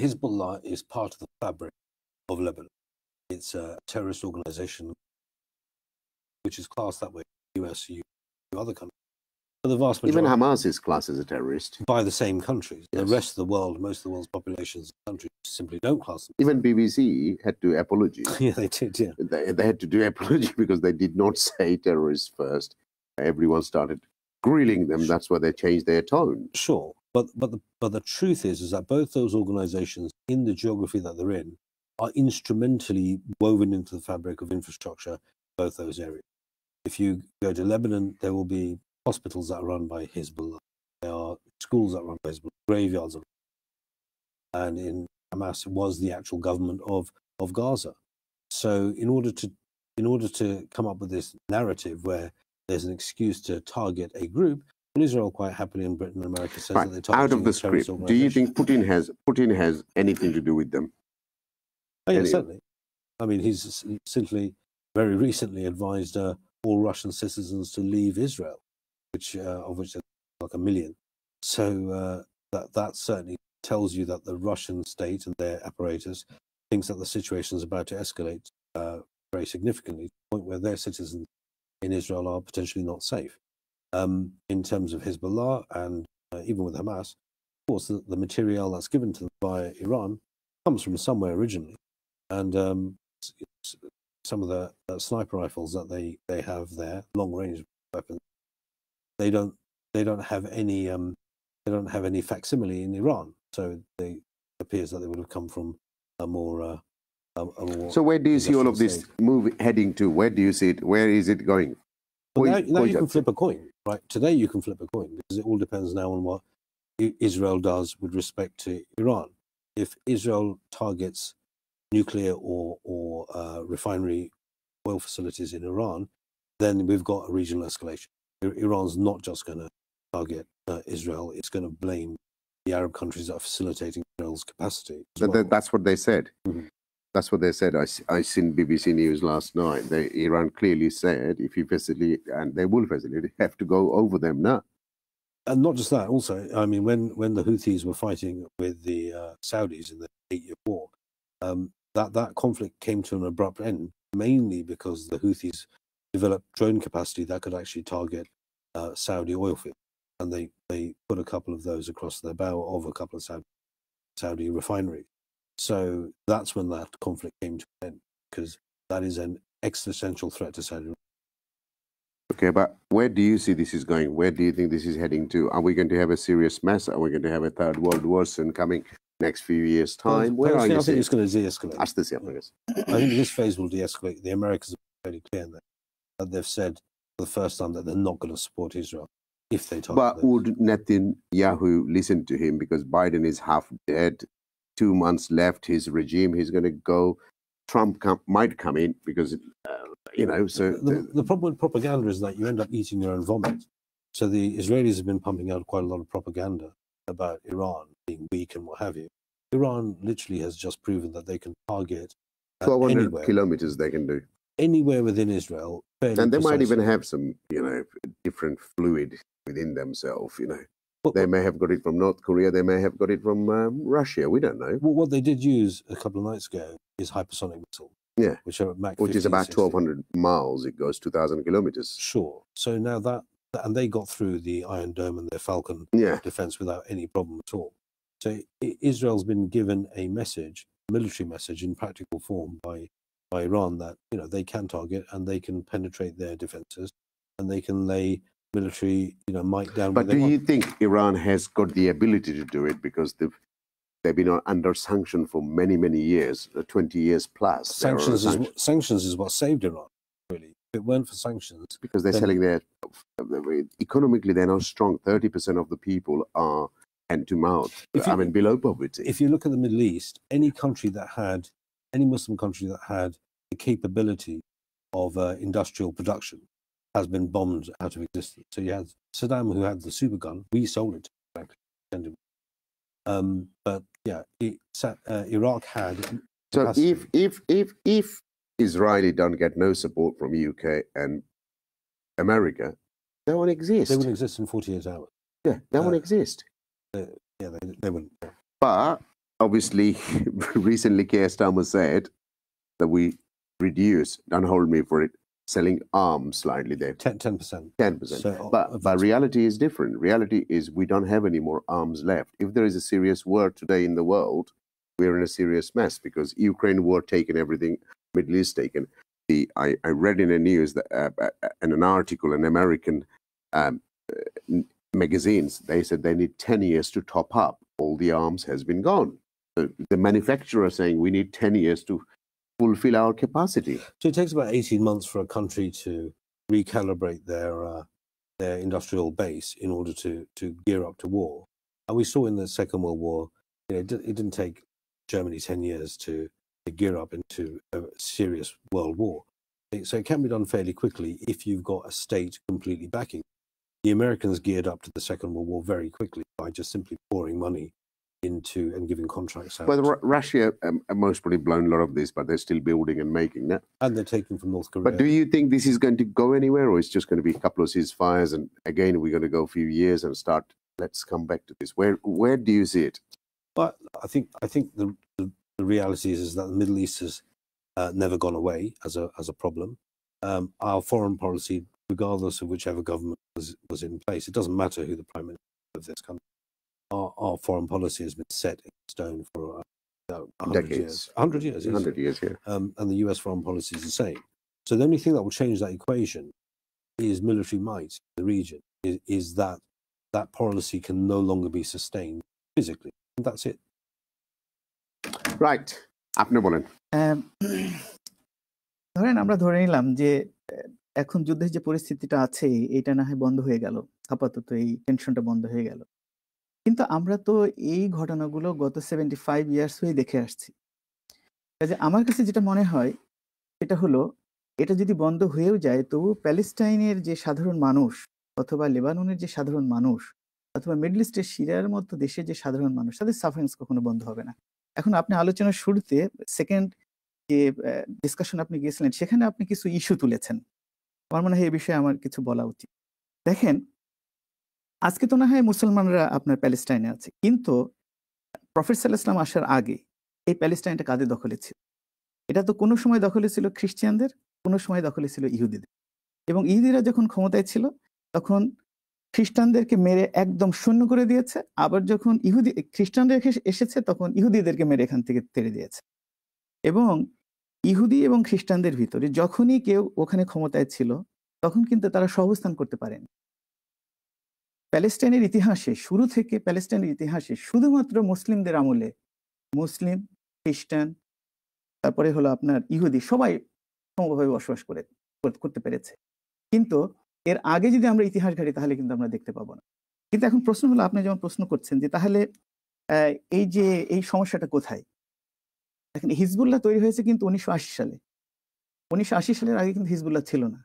Hezbollah is part of the fabric of Lebanon. It's a terrorist organization which is classed that way in the US, other countries. But the vast Even majority, Hamas is classed as a terrorist. by the same countries. Yes. The rest of the world, most of the world's populations and countries simply don't class them. Even BBC had to apologize. Yeah, they did, yeah. They had to do apology because they did not say terrorists first. Everyone started grilling them. That's why they changed their tone. Sure, but the truth is that both those organizations, in the geography that they're in, are instrumentally woven into the fabric of infrastructure, both those areas. If you go to Lebanon, there will be hospitals that are run by Hezbollah. There are schools that are run by Hezbollah, graveyards. And in Hamas, it was the actual government of Gaza. So in order to come up with this narrative where there's an excuse to target a group, well, Israel quite happily, and Britain and America says that they target out of the script. Do you think Putin has anything to do with them? Oh, yeah, certainly. I mean, he's simply very recently advised all Russian citizens to leave Israel, of which there's like 1 million. So that certainly tells you that the Russian state and their apparatus thinks that the situation is about to escalate very significantly, to the point where their citizens in Israel are potentially not safe. In terms of Hezbollah and even with Hamas, of course, the material that's given to them by Iran comes from somewhere originally. And some of the sniper rifles that they have there, long-range weapons, they don't have any facsimile in Iran. So it appears that they would have come from a more. So where do you see all of this move heading to? Where do you see it? Where is it going? Well, now you can flip a coin, right? Today you can flip a coin because it all depends now on what Israel does with respect to Iran. If Israel targets nuclear or refinery oil facilities in Iran, then we've got a regional escalation. Iran's not just going to target Israel; it's going to blame the Arab countries that are facilitating Israel's capacity. That's what they said. Mm-hmm. That's what they said. I seen BBC News last night. Iran clearly said if you facilitate, and they will facilitate, have to go over them now. And not just that. Also, I mean, when the Houthis were fighting with the Saudis in the 8-year war, that conflict came to an abrupt end, mainly because the Houthis developed drone capacity that could actually target Saudi oil fields, and they put a couple of those across the bow of a couple of Saudi refineries. So that's when that conflict came to an end, because that is an existential threat to Saudi Arabia. Okay, but where do you see this is going? Where do you think this is heading to? Are we going to have a serious mess? Are we going to have a third world war soon coming next few years' time? Well, I think it's going to de-escalate. That's the same, I guess. I think this phase will de-escalate. The Americans are very clear in that they've said for the first time that they're not going to support Israel if they target. But would Netanyahu listen to him, because Biden is half dead? 2 months left his regime, he's going to go. Trump might come in because, so... The problem with propaganda is that you end up eating your own vomit. So the Israelis have been pumping out quite a lot of propaganda about Iran being weak and what have you. Iran literally has just proven that they can target 1,200 kilometers they can do. Anywhere within Israel. And they might even have some, different fluid within themselves, They may have got it from North Korea. They may have got it from Russia. We don't know. Well, what they did use a couple of nights ago is hypersonic missile. Yeah, which are at Mach 15, is about 16. 1,200 miles. It goes 2,000 kilometers. Sure. So now and they got through the Iron Dome and their Falcon defense without any problem at all. So Israel's been given a message, military message in practical form by Iran that they can target and they can penetrate their defenses and they can lay military, might down. But do you think Iran has got the ability to do it, because they've been under sanction for many, many years, 20 years plus? Sanctions is what saved Iran, really. If it weren't for sanctions, because they're selling economically, they're not strong. 30% of the people are hand to mouth. Below poverty. If you look at the Middle East, any Muslim country that had the capability of industrial production has been bombed out of existence. So you had Saddam, who had the super gun. We sold it, frankly. But yeah, Iraq had. So if Israeli don't get no support from UK and America, they won't exist. They wouldn't exist in 48 hours. Yeah, they won't exist. They wouldn't. But obviously, recently Keir Starmer said that we reduce, don't hold me for it, selling arms slightly there. 10%. 10%. So, But reality is different. Reality is we don't have any more arms left. If there is a serious war today in the world, we're in a serious mess because Ukraine war taken everything, Middle East taken. I read in the news that in an article in American magazines, they said they need 10 years to top up. All the arms has been gone. The manufacturer saying we need 10 years to fulfill our capacity. So it takes about 18 months for a country to recalibrate their industrial base in order to gear up to war. And we saw in the Second World War, it didn't take Germany 10 years to gear up into a serious world war. So it can be done fairly quickly if you've got a state completely backing. The Americans geared up to the Second World War very quickly by just simply pouring money into and giving contracts out. Well, Russia most probably blown a lot of this, but they're still building and making that. And they're taking from North Korea. But do you think this is going to go anywhere, or it's just going to be a couple of ceasefires, and again we're going to go a few years and start? Let's come back to this. Where do you see it? But I think the reality is that the Middle East has never gone away as a problem. Our foreign policy, regardless of whichever government was in place, it doesn't matter who the prime minister of this country. Our foreign policy has been set in stone for 100 years. 100 years. 100 years, yeah. And the US foreign policy is the same. So the only thing that will change that equation is military might in the region, is that policy can no longer be sustained physically. And that's it. Right. আপনি বলেন। ধরেন আমরা ধরে নিলাম যে এখন যুদ্ধের যে পরিস্থিতিটা আছে এটা না হয় বন্ধ হয়ে গেল, আপাতত এই টেনশনটা বন্ধ হয়ে গেল। কিন্তু আমরা তো এই ঘটনাগুলো গত 75 ইয়ার্স হয়ে দেখে আসছি। কাজে আমার কাছে যেটা মনে হয় সেটা হলো, এটা যদি বন্ধ হয়েও যায় তবু প্যালেস্টাইনের যে সাধারণ মানুষ, অথবা লেবাননের যে সাধারণ মানুষ, অথবা মিডল ইস্টের সিরিয়ার মতো দেশের যে সাধারণ মানুষ, তাদের সাফারিংস কখনো বন্ধ হবে না। এখন আপনি আলোচনার শুরুতে সেকেন্ড যে ডিসকাশন আপনি গিয়েছিলেন, সেখানে আপনি কিছু ইস্যু তুলেছেন। আমার মনে হয় এই বিষয়ে আমার কিছু বলা উচিত। দেখেন, আজকে তো না হয় মুসলমানরা আপনার প্যালেস্টাইনে আছে, কিন্তু প্রফেট সাল্লাল্লাহু আলাইহি ওয়াসাল্লাম আসার আগে এই প্যালেস্টাইনটা কাদের দখলে ছিল? এটা তো কোনো সময় দখলে ছিল খ্রিস্টানদের, কোনো সময় দখলে ছিল ইহুদিদের। এবং ইহুদিরা যখন ক্ষমতায় ছিল তখন খ্রিস্টানদেরকে মেরে একদম শূন্য করে দিয়েছে, আবার যখন খ্রিস্টানরা এসেছে তখন ইহুদিদেরকে মেরে এখান থেকে তেড়ে দিয়েছে। এবং ইহুদি এবং খ্রিস্টানদের ভিতরে যখনই কেউ ওখানে ক্ষমতায় ছিল তখন কিন্তু তারা সহাবস্থান করতে পারেনি। প্যালেস্টাইনের ইতিহাসে, শুরু থেকে প্যালেস্টাইনের ইতিহাসে শুধুমাত্র মুসলিমদের আমলে মুসলিম, খ্রিস্টান, তারপরে হলো আপনার ইহুদি, সবাই সমভাবে বসবাস করতে পেরেছে। কিন্তু এর আগে যদি আমরা ইতিহাস ঘাঁটি তাহলে কিন্তু আমরা দেখতে পাবো না। কিন্তু এখন প্রশ্ন হলো, আপনি যেমন প্রশ্ন করছেন যে তাহলে এই সমস্যাটা কোথায়? দেখেন, হিজবুল্লাহ তৈরি হয়েছে কিন্তু 1980 সালে। 1980 সালের আগে কিন্তু হিজবুল্লাহ ছিল না।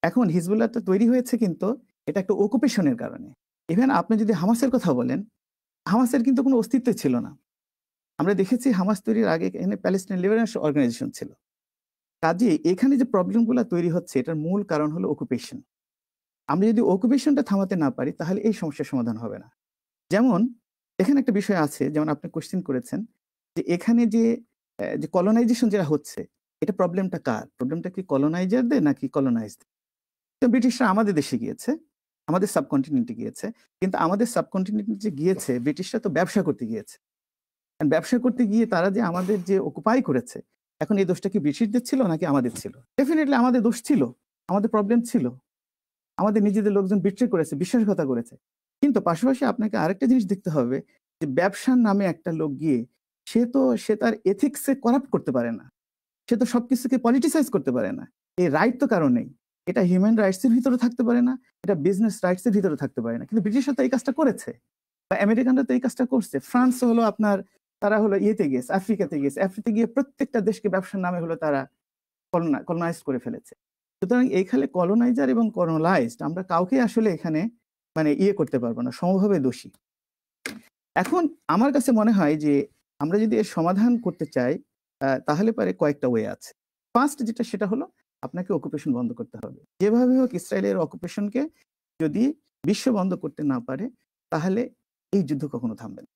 এখন হিজবুল্লাহটা তৈরি হয়েছে কিন্তু এটা একটা অকুপেশনের কারণে। ইভেন আপনি যদি হামাসের কথা বলেন, হামাসের কিন্তু কোনো অস্তিত্ব ছিল না। আমরা দেখেছি হামাস তৈরির আগে এখানে প্যালেস্টাইন লিবারেশন অর্গানাইজেশন ছিল। কাজে এখানে যে প্রবলেমগুলো তৈরি হচ্ছে এটার মূল কারণ হলো অকুপেশন। আমরা যদি অকুপেশনটা থামাতে না পারি তাহলে এই সমস্যার সমাধান হবে না। যেমন এখানে একটা বিষয় আছে, যেমন আপনি কোশ্চেন করেছেন যে এখানে যে কলোনাইজেশন যেটা হচ্ছে, এটা প্রবলেমটা কার? প্রবলেমটা কি কলোনাইজারদের নাকি কলোনাইজদের? তো ব্রিটিশরা আমাদের দেশে গিয়েছে, আমাদের সাবকন্টিনেন্টে গিয়েছে, কিন্তু আমাদের সাবকন্টিনেন্টে যে গিয়েছে ব্রিটিশরা তো ব্যবসা করতে গিয়েছে। ব্যবসা করতে গিয়ে তারা যে আমাদের যে অকুপাই করেছে, এখন এই দোষটা কি ব্রিটিশদের ছিল নাকি আমাদের ছিল? ডেফিনেটলি আমাদের দোষ ছিল, আমাদের প্রবলেম ছিল, আমাদের নিজেদের লোকজন বিট্রে করেছে, বিশ্বাসঘাতকতা করেছে। কিন্তু পাশাপাশি আপনাকে আরেকটা জিনিস দেখতে হবে যে ব্যবসার নামে একটা লোক গিয়ে সে তার এথিক্সে করাপ্ট করতে পারে না, সে তো সবকিছুকে পলিটিসাইজ করতে পারে না। এই রাইট তো কারণ নেই। এটা হিউম্যান রাইটসের ভিতরে থাকতে পারে না, এটা বিজনেস রাইটসের ভিতরে থাকতে পারে না। কিন্তু ব্রিটিশরা তো এই কাজটা করেছে, বা আমেরিকানরা তো এই কাজটা করছে। ফ্রান্স হলো আপনার, তারা হলো ইয়েতে গিয়েছে, আফ্রিকাতে গিয়েছে, আফ্রিকাতে গিয়ে প্রত্যেকটা দেশকে ব্যবসার নামে হলো তারা কলোনাইজ করে ফেলেছে। সুতরাং এইখানে কলোনাইজার এবং কলোনাইজড আমরা কাউকে আসলে এখানে মানে করতে পারবো না, সমভাবে দোষী। এখন আমার কাছে মনে হয় যে আমরা যদি এর সমাধান করতে চাই তাহলে পারে কয়েকটা ওয়ে আছে। ফার্স্ট যেটা, সেটা হলো আপনাকে অকুপেশন বন্ধ করতে হবে। যেভাবে হোক ইসরায়েলের অকুপেশনকে যদি বিশ্ব বন্ধ করতে না পারে তাহলে এই যুদ্ধ কখনো থামবে না।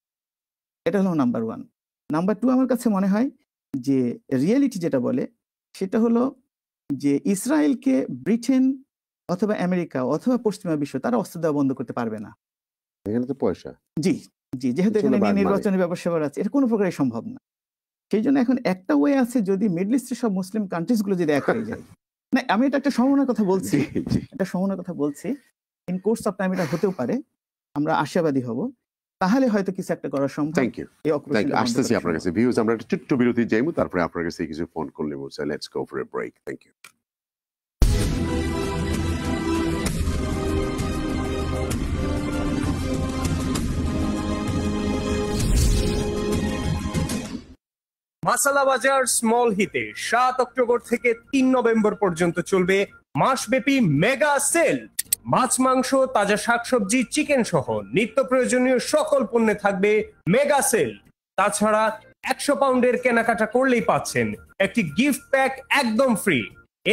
এটা হলো নাম্বার 1। নাম্বার 2, আমার কাছে মনে হয় যে রিয়েলিটি যেটা বলে সেটা হলো যে ইসরায়েলকে ব্রিটেন অথবা আমেরিকা অথবা পশ্চিমা বিশ্ব তারা অস্ত্র দেওয়া বন্ধ করতে পারবে না। এখানে তো পয়সা, জি জি, যেহেতু এখানে নির্বাচনী ব্যবস্থা আছে, এটা কোনো প্রকারই সম্ভব না। সেই জন্য এখন একটা ওয়ে আছে, যদি মিডল ইস্টের সব মুসলিম কান্ট্রিজ গুলো যদি এক হয়ে যায়, না আমি এটা একটা সম্ভাবনার কথা বলছি, একটা সম্ভাবনার কথা বলছি, ইন কোর্স অফ টাইম এটা হতেও পারে, আমরা আশাবাদী হব, তাহলে হয়তো কিছু একটা করা সম্ভব। থ্যাংক ইউ, আসতেছি আপনার কাছে ভিউজ। আমরা একটা ছোট্ট বিরতি যাইমু, তারপরে আপনার কাছে কিছু ফোন করলে বলছে let's go for a break. Thank you. Masala Bazaar small হিতে 7 অক্টোবর থেকে 3 নভেম্বর পর্যন্ত চলবে মাসব্যাপী মেগা সেল। মাছ, মাংস, তাজা শাকসবজি, চিকেন সহ নিত্য প্রয়োজনীয় সকল পণ্যে থাকবে মেগা সেল। তাছাড়া 100 পাউন্ডের কেনাকাটা করলেই পাচ্ছেন একটি গিফট প্যাক একদম ফ্রি।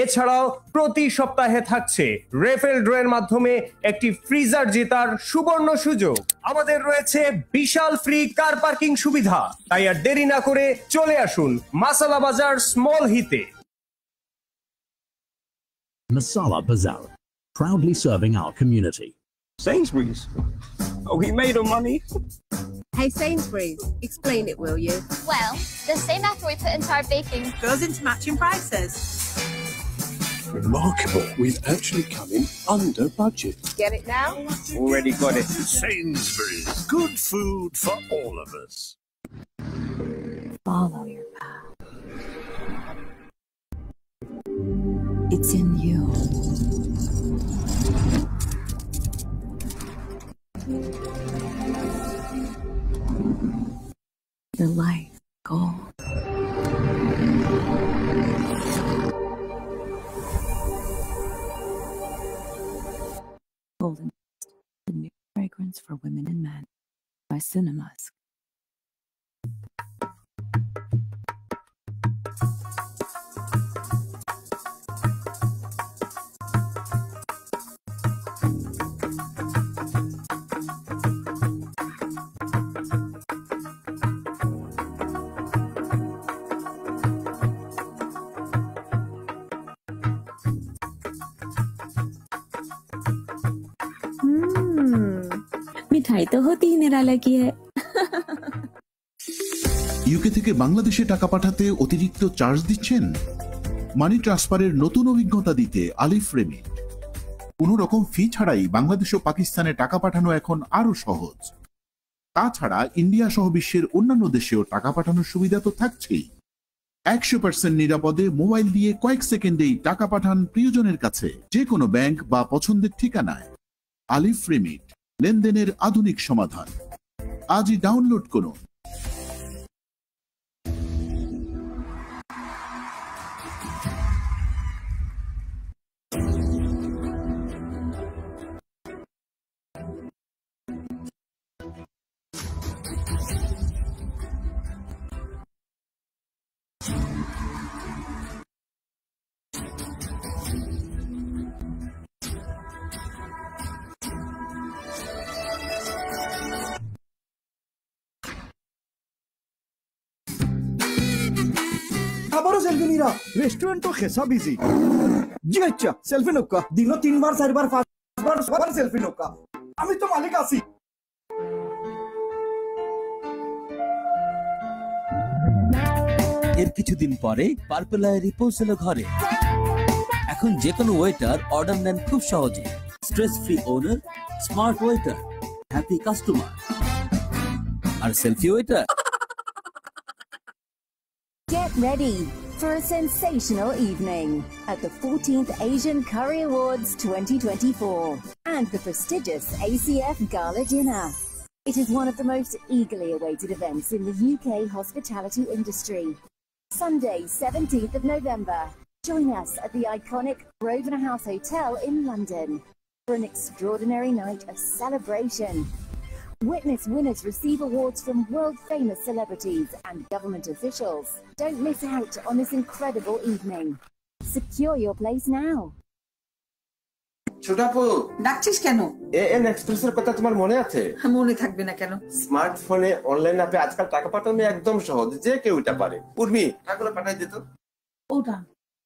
এছাড়াও প্রতি সপ্তাহে থাকছে রেফেল ড্রয়ের মাধ্যমে একটি ফ্রিজার জেতার সুবর্ণ সুযোগ। আমাদের রয়েছে বিশাল ফ্রি কার পার্কিং সুবিধা। তাই আর দেরি না করে চলে আসুন মাসালা বাজার স্মল হিতে। Masala Bazaar, proudly serving our community. Sainsbury's. Oh, we made our money. Hey Sainsbury's, explain it, will you? Well, the same effort we put into our baking goes into matching prices. Remarkable. We've actually come in under budget. Get it now? Already got it. Sainsbury's, good food for all of us. Follow your path. It's in you. Your life goal. Golden Mist, the new fragrance for women and men by Cinemask. मिठाई तो होती ही निराला की है। UK থেকে বাংলাদেশে টাকা পাঠাতে অতিরিক্ত চার্জ দিচ্ছেন? মানি ট্রান্সফারের নতুন অভিজ্ঞতা দিতে আলিফ রেমিট। কোনো রকম ফি ছাড়াই বাংলাদেশ ও পাকিস্তানে টাকা পাঠানো এখন আরো সহজ। তাছাড়া ইন্ডিয়া সহ বিশ্বের অন্যান্য দেশেও টাকা পাঠানোর সুবিধা তো থাকছেই। 100% নিরাপদে মোবাইল দিয়ে কয়েক সেকেন্ডেই টাকা পাঠান প্রিয়জনের কাছে, যে কোনো ব্যাংক বা পছন্দের ঠিকানায়। আলিফ রেমিট, লেনদেনের আধুনিক সমাধান। আজই ডাউনলোড করুন। আবারও সেলফি নিরা রেস্টুরেন্ট তো খেসা বিজি জি আচ্ছা সেলফি নৌকা দিন 3বার 4বার 5বার সবার সেলফি নৌকা আমি তো মালিক আছি এর কিছুদিন পরে পার্পল আয়ারি পৌঁছলো ঘরে এখন যে কোনো ওয়েটার অর্ডার নেন খুব সহজে stress free owner smart waiter happy customer আর selfie waiter Get ready for a sensational evening at the 14th Asian Curry Awards 2024 and the prestigious ACF Gala Dinner. It is one of the most eagerly awaited events in the UK hospitality industry. Sunday, 17th of November. Join us at the iconic Grosvenor House Hotel in London for an extraordinary night of celebration. Witness winners receive awards from world-famous celebrities and government officials. Don't miss out on this incredible evening. Secure your place now. ছোটাপু ডাকছিস কেন? AN এক্সপ্রেসের কথা তোমার মনে আছে? মনে থাকবে না কেন? স্মার্টফোনে অনলাইন অ্যাপে আজকাল টাকা পাঠানো একদম সহজ, যে কেউ এটা পারে। উর্মি টাকাগুলো পাঠাই দিত। ওটা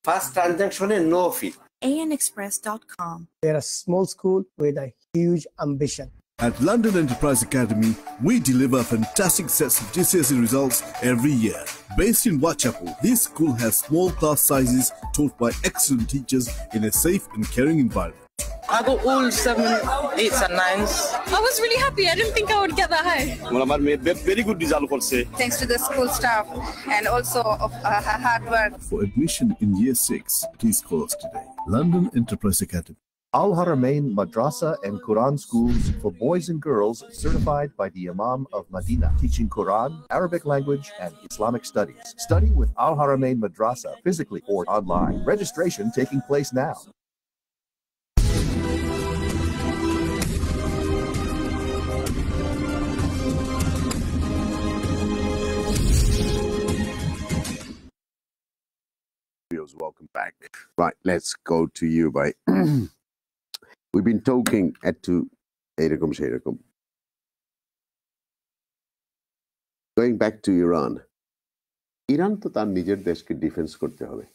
ফার্স্ট ট্রানজাকশনে no fee. ANExpress.com. They're a small school with a huge ambition. At London Enterprise Academy, we deliver fantastic sets of GCSE results every year. Based in Whitechapel, this school has small class sizes taught by excellent teachers in a safe and caring environment. I got all 7, 8s and 9s. I was really happy. I didn't think I would get that high. Well, আমার very good result করছে. Thanks to the school staff and also of her hard work. For admission in year 6, please call us today. London Enterprise Academy. Al Haramain Madrasa and Quran schools for boys and girls certified by the Imam of Medina, teaching Quran, Arabic language, and Islamic studies. Study with Al Haramain Madrasa physically or online. Registration taking place now. Welcome back. Right, let's go to you by we've been talking at to erekom sherekom. Going back to Iran. Iran তো তার নিজের দেশকে defence করতে হবে।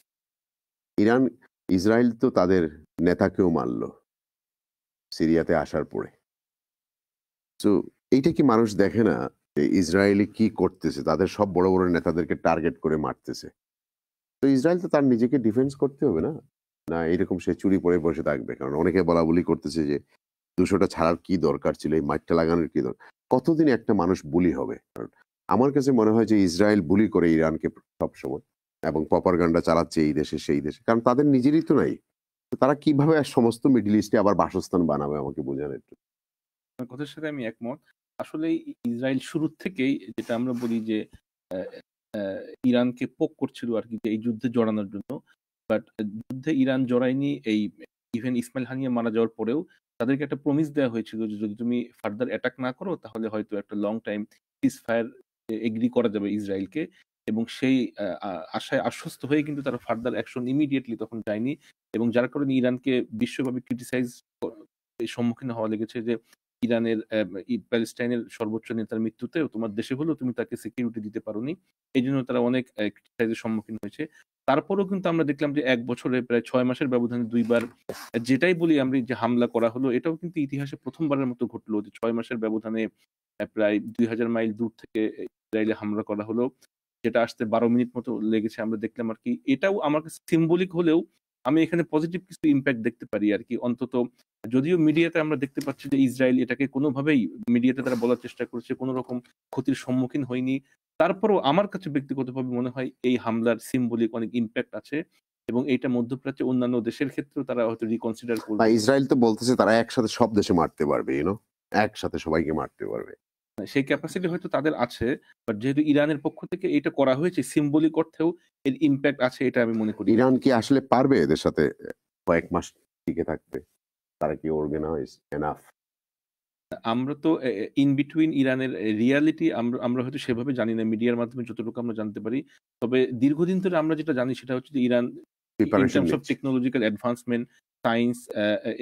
Israel তো তাদের নেতাকেও মারল সিরিয়াতে আসার পরে। তো এইটা কি মানুষ দেখে না যে ইসরায়েলি কি করতেছে, তাদের সব বড় বড় নেতাদেরকে টার্গেট করে মারতেছে। তো ইসরায়েল তো তার নিজেকে ডিফেন্স করতে হবে না, না এরকম সে চুরি পরে বসে থাকবে? কারণ অনেকে বলা বলি করতেছে যে 200টা ছাড়ার কি দরকার ছিল, এই মাইকটা লাগানোর কি দরকার? কতদিন একটা মানুষ বুলি হবে? কারণ আমার কাছে মনে হয় যে ইসরায়েল বুলি করে ইরানকে সবসময়, এবং প্রপাগান্ডা চালাচ্ছে এই দেশে সেই দেশে, কারণ তাদের নিজেরই তো নাই। তারা কিভাবে সমস্ত মিডল ইস্টে আবার বাসস্থান বানাবে আমাকে বোঝান একটু। কথার সাথে আমি একমত। আসলে ইসরায়েল শুরুর থেকেই যেটা আমরা বলি যে ইরানকে পোক করছিল আর কি, যে এই যুদ্ধে জড়ানোর জন্য। বাট যুদ্ধে ইরান জড়ায়নি। এই ইভেন ইসমাইল হানিয়া মারা যাওয়ার পরেও তাদেরকে একটা প্রমিস দেওয়া হয়েছিল যে যদি তুমি ফার্দার অ্যাটাক না করো তাহলে হয়তো একটা long time ceasefire agree করা যাবে ইসরায়েলকে, এবং সেই আশায় আশ্বস্ত হয়ে কিন্তু তারা ফার্দার অ্যাকশন ইমিডিয়েটলি তখন যায়নি, এবং যার কারণে ইরানকে বিশ্বব্যাপী ক্রিটিসাইজ সম্মুখীন হওয়া লেগেছে যে ইরানের প্যালেস্টাইনের সর্বোচ্চ নেতার মৃত্যুতেও তোমার দেশে হলেও তুমি তাকে সিকিউরিটি দিতে পারোনি, এই জন্য তারা অনেক ক্রিটিসাইজের সম্মুখীন হয়েছে। তারপরেও কিন্তু আমরা দেখলাম যে 1 বছরে প্রায় 6 মাসের ব্যবধানে 2 বার যেটাই বলি আমরা যে হামলা করা হলো, এটাও কিন্তু ইতিহাসে প্রথমবারের মতো ঘটলো যে 6 মাসের ব্যবধানে প্রায় 2000 মাইল দূর থেকে ইসরায়েলে হামলা করা হলো, যেটা আসতে 12 মিনিট মতো লেগেছে আমরা দেখলাম আর কি। এটাও আমার কাছে সিম্বলিক হলেও আমি এখানে পজিটিভ কিছু ইম্প্যাক্ট দেখতে পারি আর কি। অন্তত যদিও মিডিয়াতে আমরা দেখতে পাচ্ছি যে ইসরায়েল এটাকে কোনোভাবেই, মিডিয়াতে তারা বলার চেষ্টা করেছে, কোনো রকম ক্ষতির সম্মুখীন হয়নি, তারপরেও আমার কাছে ব্যক্তিগতভাবে মনে হয় এই হামলার সিম্বলিক অনেক ইম্প্যাক্ট আছে, এবং এইটা মধ্যপ্রাচ্যে অন্যান্য দেশের ক্ষেত্রেও তারা হয়তো রিকনসিডার করবে। ইসরায়েল তো বলতেছে তারা একসাথে সব দেশে মারতে পারবে, একসাথে সবাইকে মারতে পারবে, সেই ক্যাপাসিটি হয়তো তাদের আছে। বাট যেহেতু ইরানের পক্ষ থেকে এটা করা হয়েছে, সিম্বলিক অর্থেও এর ইম্প্যাক্ট আছে, এটা আমি মনে করি। ইরান কি আসলে পারবে এদের সাথে কয়েক মাস টিকে থাকতে? তারা কি অর্গানাইজ এনাফ? আমরা তো ইন বিটুইন ইরানের রিয়ালিটি আমরা হয়তো সেভাবে জানি না, মিডিয়ার মাধ্যমে যতটুকু আমরা জানতে পারি। তবে দীর্ঘদিন ধরে আমরা যেটা জানি সেটা হচ্ছে যে Iran in terms of technological advancement, science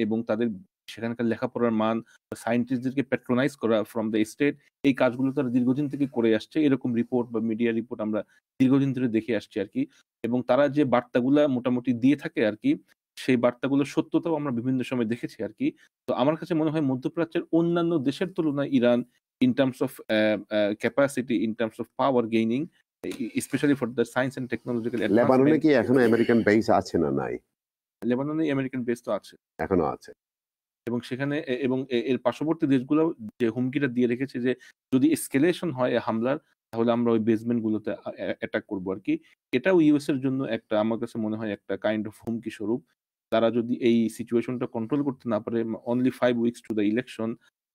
এবং তাদের সেখানকার লেখাপড়ার মান, সায়েন্টিস্টদেরকে প্যাট্রোনাইজ করা ফ্রম দ্য স্টেট, এই কাজগুলো তারা দীর্ঘদিন থেকে করে আসছে। এরকম রিপোর্ট বা মিডিয়া রিপোর্ট আমরা দীর্ঘদিন ধরে দেখে আসছি আর কি। এবং তারা যে বার্তাগুলা মোটামুটি দিয়ে থাকে আর কি, সেই বার্তাগুলোর সত্যতাও আমরা বিভিন্ন সময় দেখেছি আর কি। তো আমার কাছে মনে হয় মধ্যপ্রাচ্যের অন্যান্য দেশের তুলনায় Iran in terms of capacity, in terms of power gaining, specially for the science and technological advancement. লেবাননে কি এখনো আমেরিকান বেস আছে না নাই? লেবাননে আমেরিকান বেস তো আছে, এখনো আছে, এবং সেখানে এবং এর পার্শ্ববর্তী দেশগুলো যে হুমকিটা দিয়ে রেখেছে যে যদি এসকেলেশন হয় হামলার, তাহলে আমরা ওই বেসমেন্ট গুলোতে অ্যাটাক করবো আর কি। এটাও ইউএস এর জন্য একটা, আমার কাছে মনে হয় একটা কাইন্ড অফ হুমকি স্বরূপ। তারা যদি এই সিচুয়েশনটা কন্ট্রোল করতে না পারে, only 5 weeks to the election,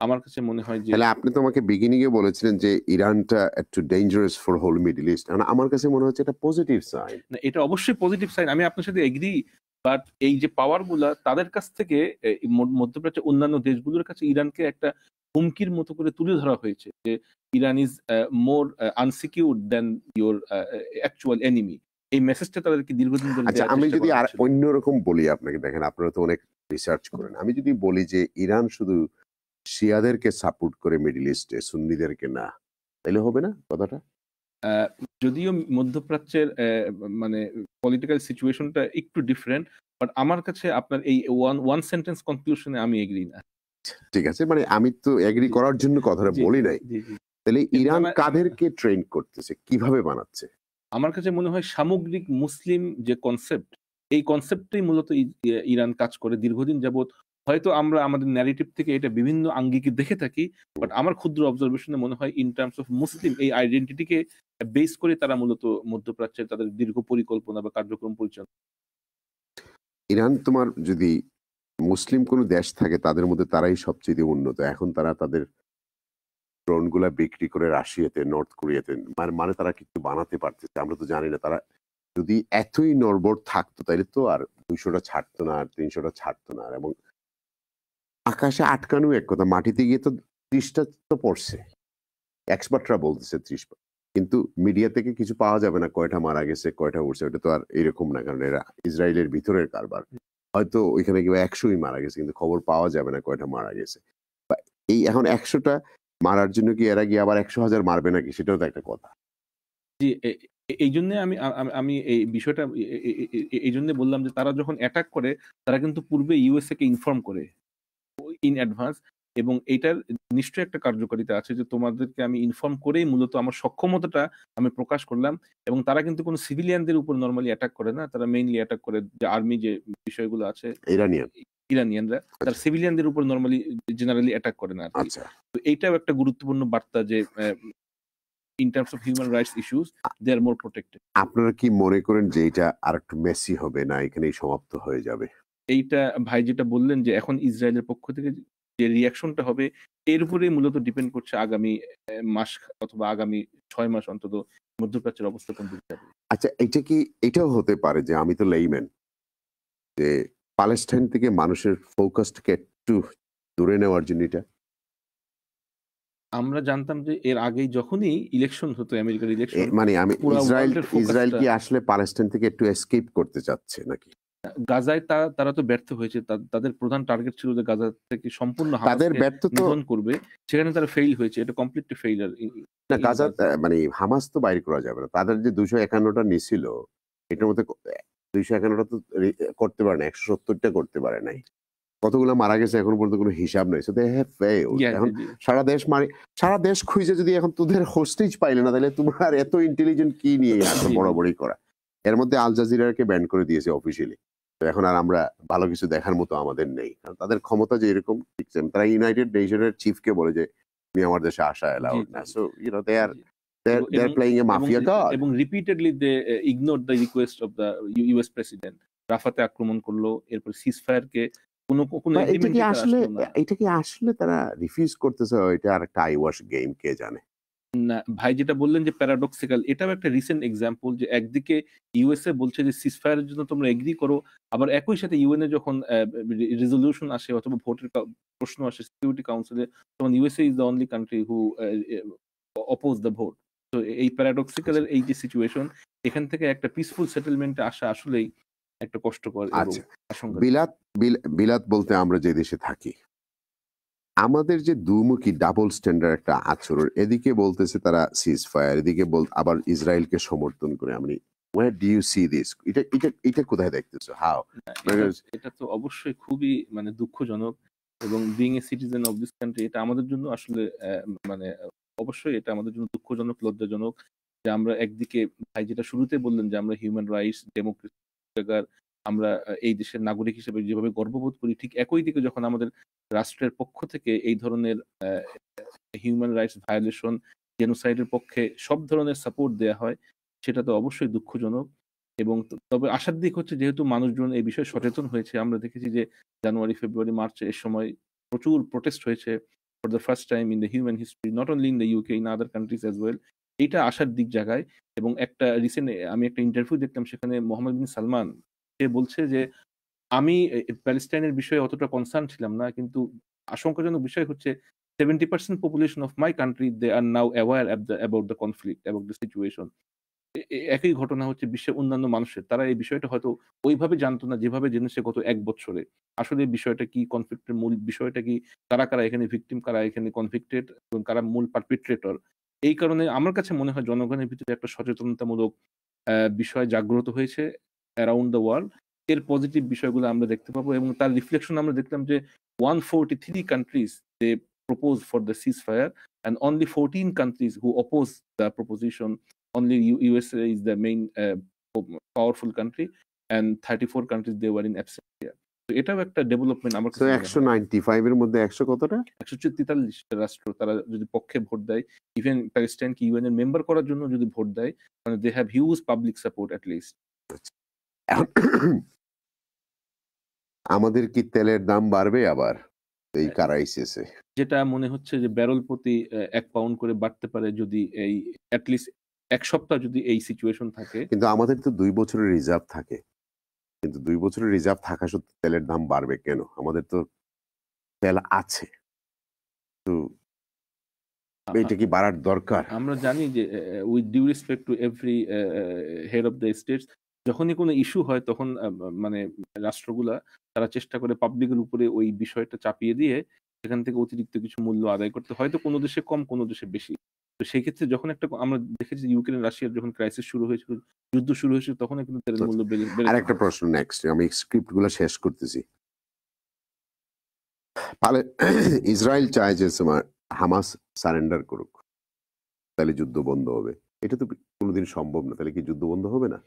আমার কাছে মনে হয় যে। তাহলে আপনি তো আমাকে বিগিনিং এ বলেছিলেন যে ইরানটা একটু dangerous for whole middle east, আমার কাছে মনে হচ্ছে এটা পজিটিভ সাইন। না, এটা অবশ্যই পজিটিভ সাইন, আমি আপনার সাথে এগ্রি। বাট এই যে পাওয়ার গুলা তাদের কাছ থেকে মধ্যপ্রাচ্যের অন্যান্য দেশগুলোর কাছে ইরানকে একটা হুমকির মতো করে তুলে ধরা হয়েছে যে Iran is more unsecured than your actual enemy. এই মেসেজটা তাদেরকে দীর্ঘদিন ধরে। আচ্ছা, আমি যদি আর অন্যরকম বলি আপনাকে, দেখেন আপনারা তো অনেক রিসার্চ করেন, আমি যদি বলি যে ইরান শুধু শিয়াদেরকে সাপোর্ট করে মিডল ইস্টে, সুন্নিদেরকে না, তাহলে হবে না কথাটা? আহ, যদিও মধ্যপ্রাচ্যের মানে পলিটিক্যাল সিচুয়েশনটা একটু ডিফারেন্ট, বাট আমার কাছে আপনার এই ওয়ান সেন্টেন্স কনক্লুশনে আমি এগ্রি না। ঠিক আছে, মানে আমি তো এগ্রি করার জন্য কথাটা বলি নাই। তাহলে ইরান কাদেরকে ট্রেন করতেছে, কিভাবে বানাচ্ছে? আমার কাছে মনে হয় সামগ্রিক মুসলিম যে কনসেপ্ট, এই কনসেপ্টটাই মূলত ইরান কাজ করে দীর্ঘদিন যাবত। হয়তো আমরা আমাদের ন্যারেটিভ থেকে এটা বিভিন্ন আঙ্গিকে দেখে থাকি, বাট আমার ক্ষুদ্র অবজারভেশনে মনে হয় ইন টার্মস অফ মুসলিম এই আইডেন্টিটিকে বেস করে তারা মূলত মধ্যপ্রাচ্যের তাদের দীর্ঘ পরিকল্পনা বা কার্যক্রম পরিচালনা। ইরান তোমার যদি মুসলিম কোনো দেশ থাকে তাদের মধ্যে তারাই সবচেয়ে উন্নত। এখন তারা তাদের ড্রোনগুলা বিক্রি করে রাশিয়াতে, নর্থ কোরিয়াতে, মানে তারা কিছু বানাতে পারতেছে। আমরা তো জানি না। তারা যদি এতই নড়বড় থাকতো তাহলে তো আর 200টা ছাড়তো না, আর 300টা ছাড়তো না। এবং আকাশে আটকানো এক কথা, মাটিতে গিয়ে তো 30টা তো পড়ছে, এক্সপার্টরা বলতেছে 30, কিন্তু মিডিয়া থেকে কিছু পাওয়া যাবে না কয়টা মারা গেছে কয়টা উঠছে। ওটা তো আর এরকম না, কারণ এরা ইসরায়েলের ভিতরের কারবার। হয়তো ওইখানে গিয়ে 100ই মারা গেছে, কিন্তু খবর পাওয়া যাবে না কয়টা মারা গেছে। এই এখন 100টা মারার জন্য কি এরা গিয়ে আবার 100,000 মারবে নাকি, সেটাও তো একটা কথা। জি, এই জন্য আমি এই বিষয়টা এই জন্য বললাম যে তারা যখন অ্যাটাক করে তারা কিন্তু পূর্বে ইউএসএ কে ইনফর্ম করে ইন অ্যাডভান্স, এবং এইটার নিশ্চয়ই একটা কার্যকারিতা আছে যে তোমাদেরকে আমি ইনফর্ম করেই মূলত আমার সক্ষমতাটা আমি প্রকাশ করলাম। এবং তারা কিন্তু কোনো সিভিলিয়ানদের উপর নর্মালি অ্যাটাক করে না, তারা মেইনলি অ্যাটাক করে যে আর্মি যে বিষয়গুলো আছে, ইরানিয়ানরা তারা সিভিলিয়ানদের উপর নর্মালি জেনারেলি অ্যাটাক করে না। তো এইটাও একটা গুরুত্বপূর্ণ বার্তা যে in terms of human rights issues they are more protected. আপনারা কি মনে করেন যে এটা আরেকটু মেসি হবে, না এখানেই সমাপ্ত হয়ে যাবে? এইটা ভাই যেটা বললেন যে এখন ইসরায়েলের পক্ষ থেকে যে রিয়াকশনটা হবে এর উপরেই মূলত ডিপেন্ড করছে আগামী মাস অথবা আগামী 6 মাস অন্তত মধ্যপ্রাচ্যের অবস্থা কোন দিকে যাবে। আচ্ছা, এটা কি এটাও হতে পারে যে, আমি তো লেইম্যান, যে প্যালেস্টাইন থেকে মানুষের ফোকাসটাকে একটু দূরে নেওয়ার জন্য এটা? আমরা জানতাম যে এর আগেই যখনই ইলেকশন হতো, আমেরিকার ইলেকশন, মানে আমি ইসরায়েল কি আসলে প্যালেস্টাইন থেকে একটু এসকেপ করতে চাচ্ছে নাকি? গাজায় তারা তো ব্যর্থ হয়েছে। তাদের প্রধান টার্গেট ছিল যে গাজা থেকে সম্পূর্ণ তাদের ব্যর্থতা করবে, সেখানে তারা ফেইল হয়েছে। এটা কমপ্লিটলি ফেইলার। না, গাজা মানে হামাস তো বাইরে করা যাবে না। তাদের যে 251টা নিছিল, এটার মধ্যে 251টা তো করতে পারে না, 170টা করতে পারে নাই। কতগুলো মারা গেছে এখন পর্যন্ত কোনো হিসাব নাই। So they have failed. এখন সারা দেশ খুঁজে যদি এখন তোদের হোস্টেজ পাইলে না, তাহলে তোমার এত ইন্টেলিজেন্ট কি নিয়ে এত বড়াবড়ি করা? এর মধ্যে আল জাজিরাকে ব্যান করে দিয়েছে অফিসিয়ালি। এখন আর আমরা ভালো কিছু দেখার মতো আমাদের নেই, কারণ তাদের ক্ষমতা যে এরকম। তারা ইউনাইটেড নেশনের চিফকে বলে যে তুমি আমার দেশে আসা অ্যালাউড না। So you know they are playing a mafia god. এবং repeatedly they ignore the request of the US president. রাফাতে আক্রমণ করলো, এরপর সিজফায়ারকে এটা কি আসলে তারা রিফিউজ করতেছে? এটা আর একটা আইওয়াশ গেম, কে জানে। না ভাই, যেটা বললেন যে প্যারাডক্সিক্যাল, এটাও একটা রিসেন্ট এক্সাম্পল যে একদিকে ইউএসএ বলছে যে সিজফায়ারের জন্য তোমরা এগ্রি করো, আবার একই সাথে ইউএনএ যখন রেজলিউশন আসে অথবা ভোটের প্রশ্ন আসে সিকিউরিটি কাউন্সিলে, তখন USA is the only country who oppose the vote. তো এই প্যারাডক্সিক্যালের এই যে সিচুয়েশন, এখান থেকে একটা পিসফুল সেটেলমেন্টে আসা আসলেই একটা কষ্টকর। আচ্ছা, বিলাত বলতে আমরা যে দেশে থাকি, আমাদের যে দুমুখী ডাবল স্ট্যান্ডার্ড একটা আচরণ, এদিকে বলতেছে তারা সিজ ফায়ার, এদিকে আবার ইসরায়েলকে সমর্থন করে। আমি where do you see this? এটা কোথায় দেখতেছো? হাউ? এটা তো অবশ্যই খুবই মানে দুঃখজনক, এবং being a citizen of this country এটা আমাদের জন্য আসলে মানে অবশ্যই এটা আমাদের জন্য দুঃখজনক, লজ্জাজনক যে আমরা একদিকে ভাই যেটা শুরুতে বললেন যে আমরা হিউম্যান রাইটস, ডেমোক্রেসি, আমরা এই দেশের নাগরিক হিসেবে যেভাবে গর্ববোধ করি, ঠিক একই দিকে যখন আমাদের রাষ্ট্রের পক্ষ থেকে এই ধরনের হিউম্যান রাইটস ভায়োলেশন, জেনোসাইডের পক্ষে সব ধরনের সাপোর্ট দেওয়া হয়, সেটা তো অবশ্যই দুঃখজনক। এবং তবে আশার দিক হচ্ছে যেহেতু মানুষজন এই বিষয়ে সচেতন হয়েছে, আমরা দেখেছি যে জানুয়ারি, ফেব্রুয়ারি, মার্চে এর সময় প্রচুর প্রোটেস্ট হয়েছে for the first time in the human history, not only in the UK, in other countries as well. এইটা আশার দিক জায়গায়। এবং একটা রিসেন্ট আমি একটা ইন্টারভিউ দেখলাম, সেখানে মোহাম্মদ বিন সালমান সে বলছে যে আমি প্যালেস্টাইনের বিষয়ে অতটা কনসার্ন ছিলাম না, কিন্তু আশঙ্কাজনক বিষয় হচ্ছে 70% population of my country they are now aware about the conflict, about the situation. একই ঘটনা হচ্ছে বিশ্বের অন্যান্য মানুষের, তারা এই বিষয়টা হয়তো ওইভাবে জানতো না যেভাবে জেনেছে গত 1 বছরে। আসলে বিষয়টা কি, কনফ্লিক্টের মূল বিষয়টা কি, কারা কারা এখানে ভিকটিম, কারা এখানে কনভিক্টেড এবং কারা মূল পারপিট্রেটর, এই কারণে আমার কাছে মনে হয় জনগণের ভিতরে একটা সচেতনতামূলক বিষয় জাগ্রত হয়েছে অ্যারাউন্ড দ্য ওয়ার্ল্ড। এর পজিটিভ বিষয়গুলো আমরা দেখতে পাবো এবং তার রিফ্লেকশন আমরা দেখলাম যে 143 countries they proposed for the ceasefire and only 14 countries who opposed the proposition. Only USA is the main powerful country and 34 countries they were in absentia. তো এটাও একটা ডেভেলপমেন্ট আমার তো 195 এর মধ্যে 100 কতটা 143 রাষ্ট্র তারা যদি পক্ষে ভোট দেয়, ইভেন প্যালেস্টাইনকে ইউএন এর মেম্বার করার জন্য যদি ভোট দেয়, মানে they have huge public support at least. আমাদের কি তেলের দাম বাড়বে আবার এই ক্রাইসিসে? যেটা মনে হচ্ছে যে ব্যারেল প্রতি 1 পাউন্ড করে বাড়তে পারে যদি এই অ্যাট লিস্ট 1 সপ্তাহ যদি এই সিচুয়েশন থাকে। কিন্তু আমাদের তো 2 বছরের রিজার্ভ থাকে, কিন্তু 2 বছরের রিজার্ভ থাকা সত্ত্বেও তেলের দাম বাড়বে কেন? আমাদের তো তেল আছে, তো এটা কি বাড়ার দরকার? আমরা জানি যে with due respect to every head of the states, যখনই কোনো ইস্যু হয় তখন মানে রাষ্ট্রগুলা তারা চেষ্টা করে পাবলিকের উপরে ওই বিষয়টা চাপিয়ে দিয়ে সেখান থেকে অতিরিক্ত কিছু মূল্য আদায় করতে, হয়তো কোনো দেশে কম কোনো দেশে বেশি। তো সেই ক্ষেত্রে যখন একটা আমরা দেখেছি ইউক্রেন রাশিয়ার যখন ক্রাইসিস শুরু হয়েছিল, যুদ্ধ শুরু হয়েছিল, তখন কিন্তু তেলের মূল্য বেড়ে। আর একটা প্রশ্ন নেক্সট, আমি স্ক্রিপ্টগুলো শেষ করতেছি। ইসরায়েল চায় যে হামাস সারেন্ডার করুক, তাহলে যুদ্ধ বন্ধ হবে। এটা তো কোনোদিন সম্ভব না, তাহলে কি যুদ্ধ বন্ধ হবে না?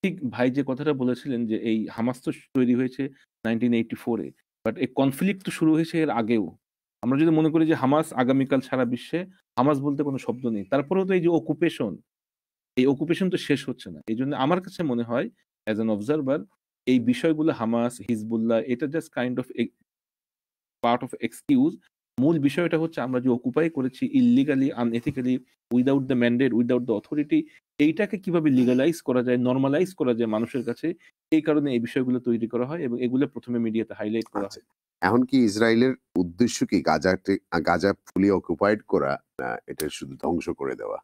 ঠিক ভাই যে কথাটা বলেছিলেন যে এই হামাস তো তৈরি হয়েছে 1984-এ, বাট এই কনফ্লিক্ট তো শুরু হয়েছে এর আগেও। আমরা যদি মনে করি যে হামাস আগামীকাল সারা বিশ্বে হামাস বলতে কোনো শব্দ নেই, তারপরেও তো এই যে অকুপেশন, এই অকুপেশন তো শেষ হচ্ছে না। এই জন্য আমার কাছে মনে হয় অ্যাজ অ্যান অবজারভার এই বিষয়গুলো হামাস, হিজবুল্লাহ, এটা just kind of part of excuse. মূল বিষয়টা হচ্ছে আমরা যে অকুপাই করেছি illegally, unethically, without the mandate, without the authority, এইটাকে কিভাবে লিগালাইজ করা যায়, নর্মালাইজ করা যায় মানুষের কাছে, এই কারণে এই বিষয়গুলো তৈরি করা হয় এবং এগুলো প্রথমে মিডিয়াতে হাইলাইট করা হয়। এখন কি ইসরায়েলের উদ্দেশ্য কি গাজা ফুলি অকুপাইড করা, না এটা শুধু ধ্বংস করে দেওয়া?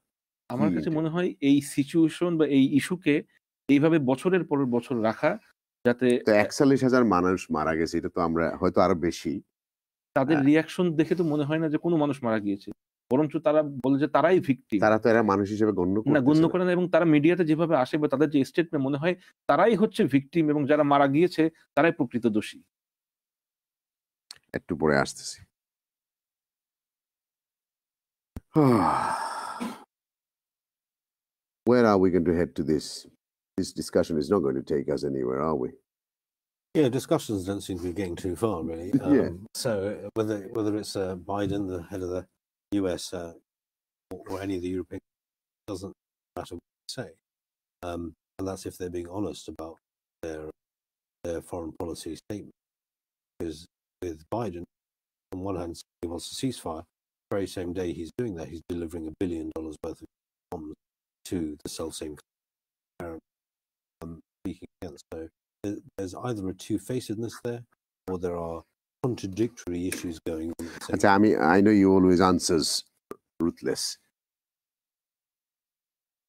আমার কাছে মনে হয় এই সিচুয়েশন বা এই ইস্যুকে এইভাবে বছরের পর বছর রাখা, যাতে 41,000 মানুষ মারা গেছে, এটা তো আমরা হয়তো আরো বেশি। তাদের রিয়াকশন দেখে তো মনে হয় না যে কোনো মানুষ মারা গিয়েছে, বরঞ্চ তারা বলে যে তারাই ভিকটিম। তারা তো এরা মানুষ হিসেবে গণ্য করে না, এবং তারা মিডিয়াতে যেভাবে আসে বা তাদের যে স্টেটমেন্ট, মনে হয় তারাই হচ্ছে ভিকটিম এবং যারা মারা গিয়েছে তারাই প্রকৃত দোষী। একটু পরে আসতেছি। Where are we going to head to this? This discussion is not going to take us anywhere, are we? Yeah, discussions don't seem to be getting too far, really. Yeah. So whether it's Biden, the head of the US, or any of the European, doesn't matter what they say, and that's if they're being honest about their foreign policy statement. Because with Biden, on one hand, he wants a ceasefire. The very same day he's doing that, he's delivering $1 billion worth of bombs to the self-same speaking against. So there's either a two-facedness there, or there are contradictory issues going on. I know you always answers ruthless.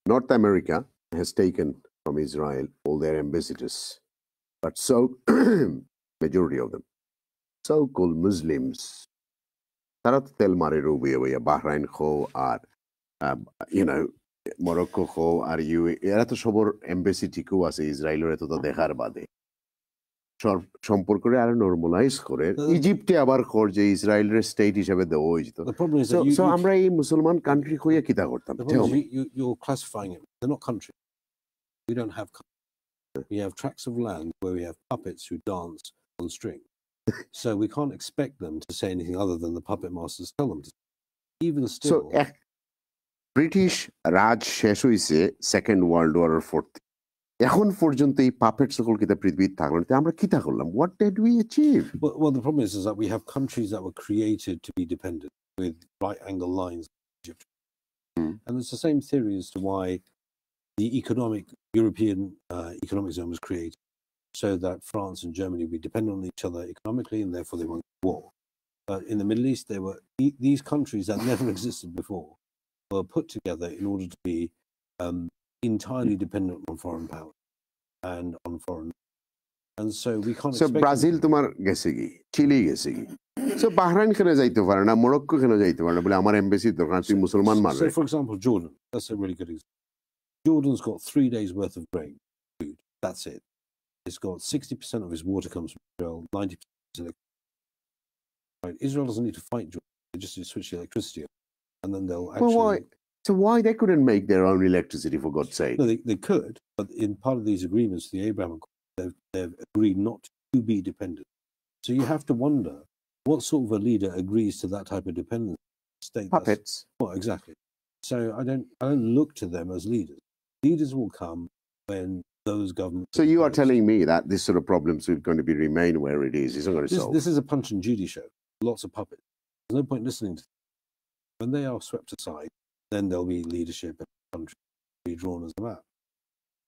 North America has taken from Israel all their ambassadors, but so majority of them, so-called Muslims, তারা তো তেল মারে রুবিয়ে বইয়া, Bahrain খো আর Morocco খো আর এরা তো সবর embassy ঠিকও আছে ইসরায়েলের, এত তো দেখার বাদে সম্পর্করে আরো নরমালাইজ করে ইজিপ্টে আবার খোর যে ইসরায়েলের স্টেট হিসেবে দেওয়া হয়েছিল। সো আমরা এই মুসলমান কান্ট্রি হইয়া কিতা করতাম? You're classifying it. They're not countries. We don't have countries. We have tracts of land where we have puppets who dance on string. So we can't expect them to say anything other than the puppet masters tell them to. Even still, British Raj শেষ হয়েছে second world ওয়ারের fourth, এখন পর্যন্ত এই puppet সকল কিতা পৃথিবীতে থাকলো, আমরা কিতা করলাম? What did we achieve? Well, the problem is that we have countries that were created to be dependent with right angle lines. And it's the same theory as to why the European economic zone was created, so that France and Germany would be dependent on each other economically, and therefore they won't war. But in the Middle East, there were these countries that never existed before were put together in order to be entirely dependent on foreign power and on foreign, and so we can't. So Brazil, তোমার গেছে কি, chilli গেছে কি, So Bahrain কেন যাইতে পারে না, Morocco কেন যাইতে পারে না বলে আমার এমবাসি দরকার, তুই মুসলমান মারবে। So for example, Jordan, that's a really good example. Jordan's got 3 days worth of grain, food. That's it. It's got 60% of its water comes from Israel, 90% is electricity. Right? Israel doesn't need to fight Jordan. They just need to switch the electricity on, and then they'll actually. Well, why? So why they couldn't make their own electricity, for God's sake? No, they could, but in part of these agreements, the Abraham Accords, they've agreed not to be dependent. So you have to wonder what sort of a leader agrees to that type of dependence. State Puppets. Well, exactly. So I don't look to them as leaders. Leaders will come when those governments. So you are telling me that this sort of problems is going to be remain where it is. It's not going to solve. This is a Punch and Judy show. Lots of puppets. There's no point listening to them. When they are swept aside, then there'll be leadership and country be drawn as a map.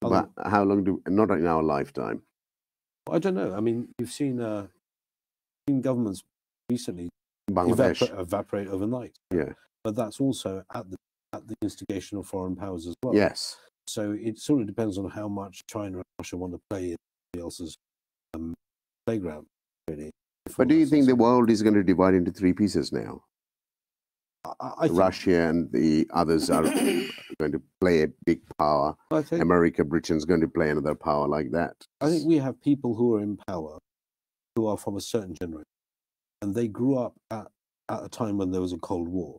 But how long do? Not in our lifetime. I don't know. I mean, you've seen governments recently Bangladesh evaporate overnight. Yeah, but that's also at the instigation of foreign powers as well. Yes. So it sort of depends on how much China and Russia want to play in somebody else's playground, really. But do you think the world is going to divide into 3 pieces now? I think Russia and the others are going to play a big power. I think America, Britain's going to play another power like that. I think we have people who are in power who are from a certain generation, and they grew up at a time when there was a Cold War,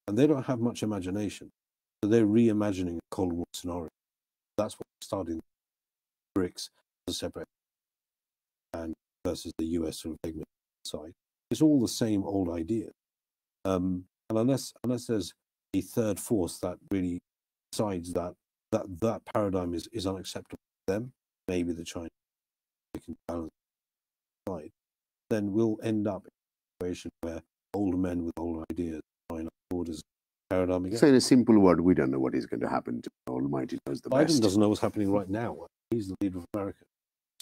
and they don't have much imagination. So they're reimagining a Cold War scenario. That's what starting BRICS as a separate and versus the US sort of segment side. It's all the same old idea. And unless there's a third force that really decides that paradigm is unacceptable to them, maybe the Chinese can balance side, then we'll end up in a situation where older men with older ideas find borders paradigm again. So in a simple word, we don't know what is going to happen. To Almighty knows the Biden best. doesn't know what's happening right now. He's the leader of America.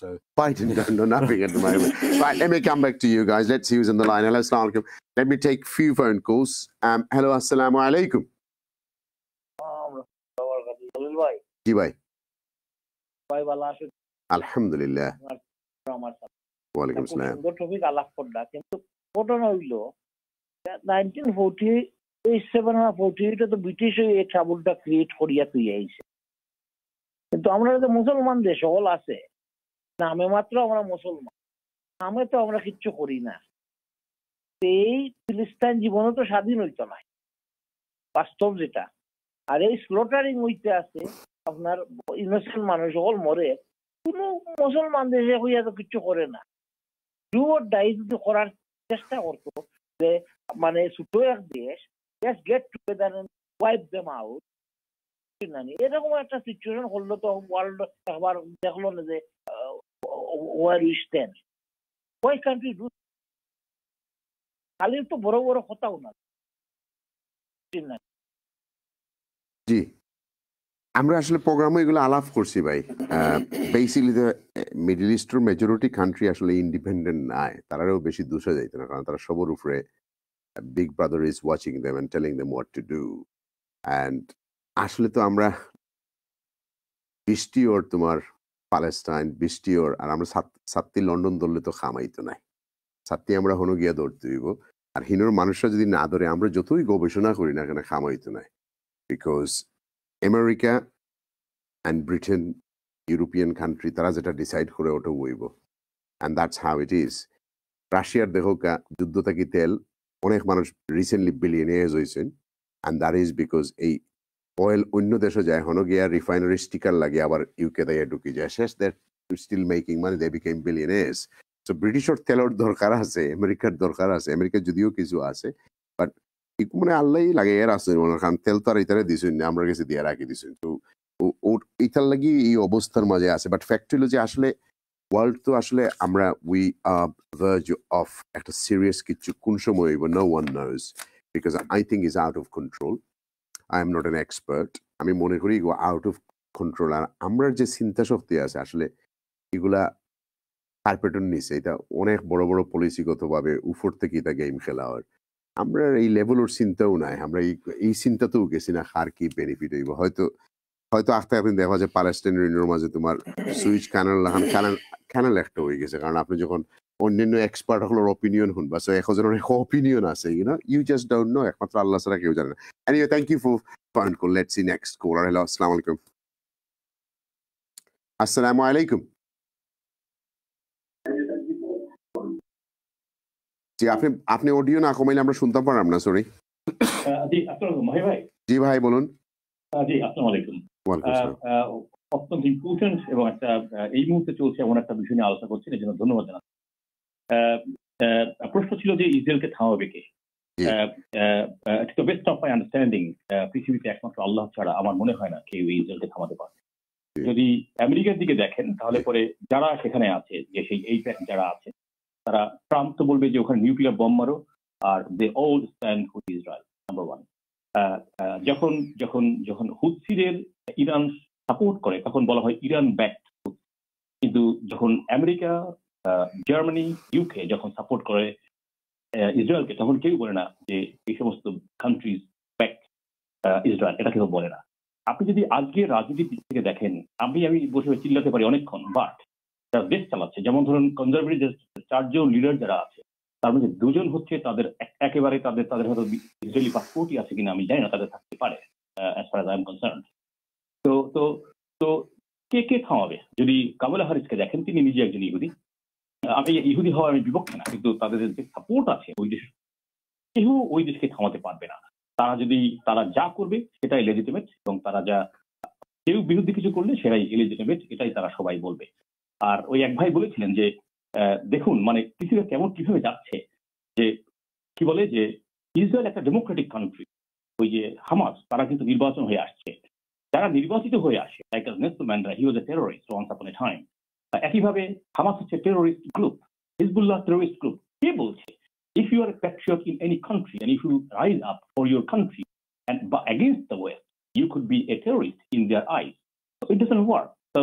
So Biden don't know nothing at the moment. Right, let me come back to you guys. Let's see who's on the line. Hello, assalamu alaikum. Let me take few phone calls. Hello, assalamu alaikum. জি ভাই, আলহামদুলিল্লাহ। ওয়ালাইকুম আসসালাম। সুন্দর topic আলাপ করলা, কিন্তু ঘটনা হইল 1947 আর 48 তো ব্রিটিশ এই ট্রাবলটা ক্রিয়েট করিয়া তুই আইছে। কিন্তু আমরা তো মুসলমান দেশ সকল আছে, নামে মাত্র আমরা মুসলমান, নামে তো আমরা কিচ্ছু করি না। এই ফিলিস্তাইন জীবনে তো স্বাধীন হইতো না, বাস্তব যেটা। আর এই স্লটারিং হইতে আছে আপনার ইনোসেন্ট মানুষ সকল মরে, কোনো মুসলমান দেশে হইয়া তো কিছু করে না। ডু অর ডাই যদি করার চেষ্টা করতো, যে মানে ছোট এক দেশ, just get together and wipe them out, এরকম একটা সিচুয়েশন হলো তো ওয়ার্ল্ড একবার দেখলো না যে where we stand, why can't we do. খালি তো বড় বড় কথাও না। জি, আমরা আসলে প্রোগ্রামে এগুলো আলাপ করছি ভাই। বেসিক্যালি দ্য মিডল ইস্টের মেজরিটি কান্ট্রি আসলে ইন্ডিপেন্ডেন্ট নাই, তারাও বেশি দোষে যাইতো না, কারণ তারা সবার উপরে big brother is watching them and telling them what to do. And আসলে তো আমরা বৃষ্টিওর তোমার প্যালেস্টাইন বৃষ্টিওর, আর আমরা সাত্তি লন্ডন ধরলে তো খামাইতো নাই, সাত্তি আমরা হনো গিয়া ধরতে হইব। আর হিনোর মানুষরা যদি না ধরে, আমরা যতই গবেষণা করি না কেন খামাইতো নাই। Because America and Britain, European country, তারা যেটা ডিসাইড করে ওটা হইব। And that's how it is. রাশিয়ার দেখো যুদ্ধ থাকি তেল, অনেক মানুষ রিসেন্টলি বিলিয়নিয়ার্স হয়েছেন, অ্যান্ড দ্যাট ইজ বিকজ এই অয়েল অন্য দেশে যায়, হনো গিয়া রিফাইনারি স্টিকার লাগে আবার ইউকে দিয়ে ঢুকি যায়, শেষ that still making money, they became billionaires. So ব্রিটিশের তেলের দরকার আছে, আমেরিকার দরকার আছে, আমেরিকার যদিও কিছু আছে, বাট মানে আল্লাহ লাগে এর আছে, কারণ তেল তো আর ইতারে দিছুন না, আমরা কাছে দিয়ে রাখি দিছুন। তো ইতার লাগি এই অবস্থার মাঝে আছে। বাট ফ্যাক্ট হলো যে আসলে ওয়ার্ল্ড তো আসলে আমরা উই আর ভার্জ অফ একটা সিরিয়াস কিছু, কোন সময় হইব no one knows, because I think is out of control. I am not an expert, আমি মনে করি আউট অফ কন্ট্রোল। আর আমরা যে চিন্তা শক্তি আছে আসলে এগুলা কার্পেটের নিচে, এটা অনেক বড় বড় পলিসিগতভাবে উপর থেকে এটা গেম খেলা হয়। আমরা এই লেভেলের চিন্তাও নাই, আমরা এই চিন্তাতেও গেছি না কার কি বেনিফিট হইব। হয়তো হয়তো আস্তে একদিন দেখা যায় প্যালেস্টাইন ইউনিয়নের মাঝে তোমার সুইচ ক্যানেল একটা হয়ে গেছে, কারণ আপনি যখন অন্যান্য এক্সপার্ট হলোর অপিনিয়ন শুন বা একজনের অপিনিয়ন আছে, ইউ জাস্ট ডোন্ট নো, একমাত্র আল্লাহ ছাড়া কেউ জানে না। Anyway, thank you for point call. Let's see next caller. Hello, আসসালামু আলাইকুম। আসসালামু আলাইকুম। জি, আপনি অডিও না কমাইলে আমরা শুনতে পারলাম না, সরি। জি, আসসালামু আলাইকুম ভাই। জি ভাই বলুন। জি, আসসালামু আলাইকুম। ওয়ালাইকুম আসসালাম। অত্যন্ত ইম্পর্টেন্ট এবং একটা এই মুহূর্তে চলছে এমন একটা বিষয় নিয়ে আলোচনা করছেন, এর জন্য ধন্যবাদ জানাচ্ছি। প্রশ্ন ছিল যে ইসরায়েলকে থামাবে কে? To the best of my understanding পৃথিবীতে একমাত্র আল্লাহ ছাড়া আমার মনে হয় না কেউ ইসরায়েলকে থামাতে পারে। যদি আমেরিকার দিকে দেখেন তাহলে পরে যারা সেখানে আছে, যে সেই এইপ্যাক যারা আছে, তারা ট্রাম্প তো বলবে যে ওখানে নিউক্লিয়ার বম্ব মারো, আর they all stand with Israel, number one. যখন যখন যখন হুথসিদের ইরান সাপোর্ট করে তখন বলা হয় ইরান ব্যাকড, কিন্তু যখন আমেরিকা, জার্মানি, ইউকে যখন সাপোর্ট করে ইসরায়েলকে তখন কেউ বলে না যে এই সমস্ত কান্ট্রিজ ব্যাক ইসরায়েল, এটা কেউ বলে না। আপনি যদি আজকে রাজনীতির দিক থেকে দেখেন, আমি বসে চিল্লাতে পারি অনেকক্ষণ, বাট যারা দেশ চালাচ্ছে, যেমন ধরুন কনজারভেটিভ চারজন লিডার যারা আছে, তার মধ্যে দুজন হচ্ছে তাদের একেবারে তাদের হয়তো ইসরায়েলি পাসপোর্টই আছে কিনা আমি জানি না, তাদের থাকতে পারে as far as I am concern. তো কে থামাবে? যদি কামালা হ্যারিসকে দেখেন, তিনি নিজে একজন ইহুদি। আমি ইহুদি হওয়া আমি বিপক্ষে না, কিন্তু তাদের যে সাপোর্ট আছে ওই দেশ, কেউ ওই দেশকে থামাতে পারবে না। তারা যা করবে সেটাই লেজিটিমেট, এবং তারা যা কেউ বিরুদ্ধে কিছু করলে সেটাই ইলেজিটিমেট, এটাই তারা সবাই বলবে। আর ওই এক ভাই বলেছিলেন যে দেখুন মানে পৃথিবীটা কিভাবে যাচ্ছে, যে কি বলে যে ইসরায়েল একটা ডেমোক্রেটিক কান্ট্রি, ওই যে হামাস তারা কিন্তু নির্বাচন হয়ে আসছে, যারা নির্বাচিত হয়ে আসে, like Nelson Mandela, he was a terrorist once upon a time. একইভাবে হামাস হচ্ছে terrorist group, Hezbollah terrorist group. কে বলছে if you are a patriot in any country and if you rise up for your country and against the West, you could be a terrorist in their eyes. So it doesn't work. So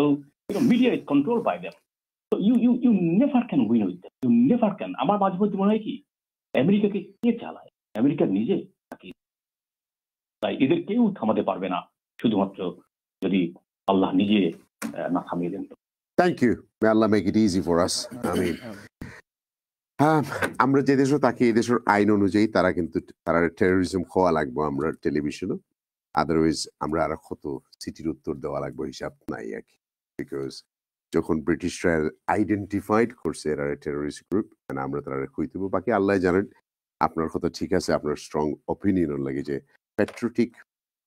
media is controlled by them. So you never can win with them. You never can. আমার মাঝে মধ্যে মনে হয় কি, আমেরিকাকে কে চালায়? America নিজে নাকি? তাই এদের কেউ থামাতে পারবে না, শুধুমাত্র যদি আল্লাহ নিজে না থামিয়ে দেন। Thank you. May Allah make it easy for us. আমিন। হ্যাঁ, আমরা যে দেশে থাকি এই দেশের আইন অনুযায়ী তারা টেরোরিজম হওয়া লাগবো আমরা টেলিভিশনে, আদারওয়াইজ আমরা আর কত সিটির উত্তর দেওয়া লাগবো হিসাব নাই আর কি। বিকজ যখন ব্রিটিশরা আইডেন্টিফাইড করছে এরা টেরোরিস্ট গ্রুপ, আমরা তারা কইতে দেবো। বাকি আল্লাহ জানেন। আপনার কথা ঠিক আছে, আপনার স্ট্রং অপিনিয়ন লাগে যে প্যাট্রিয়টিক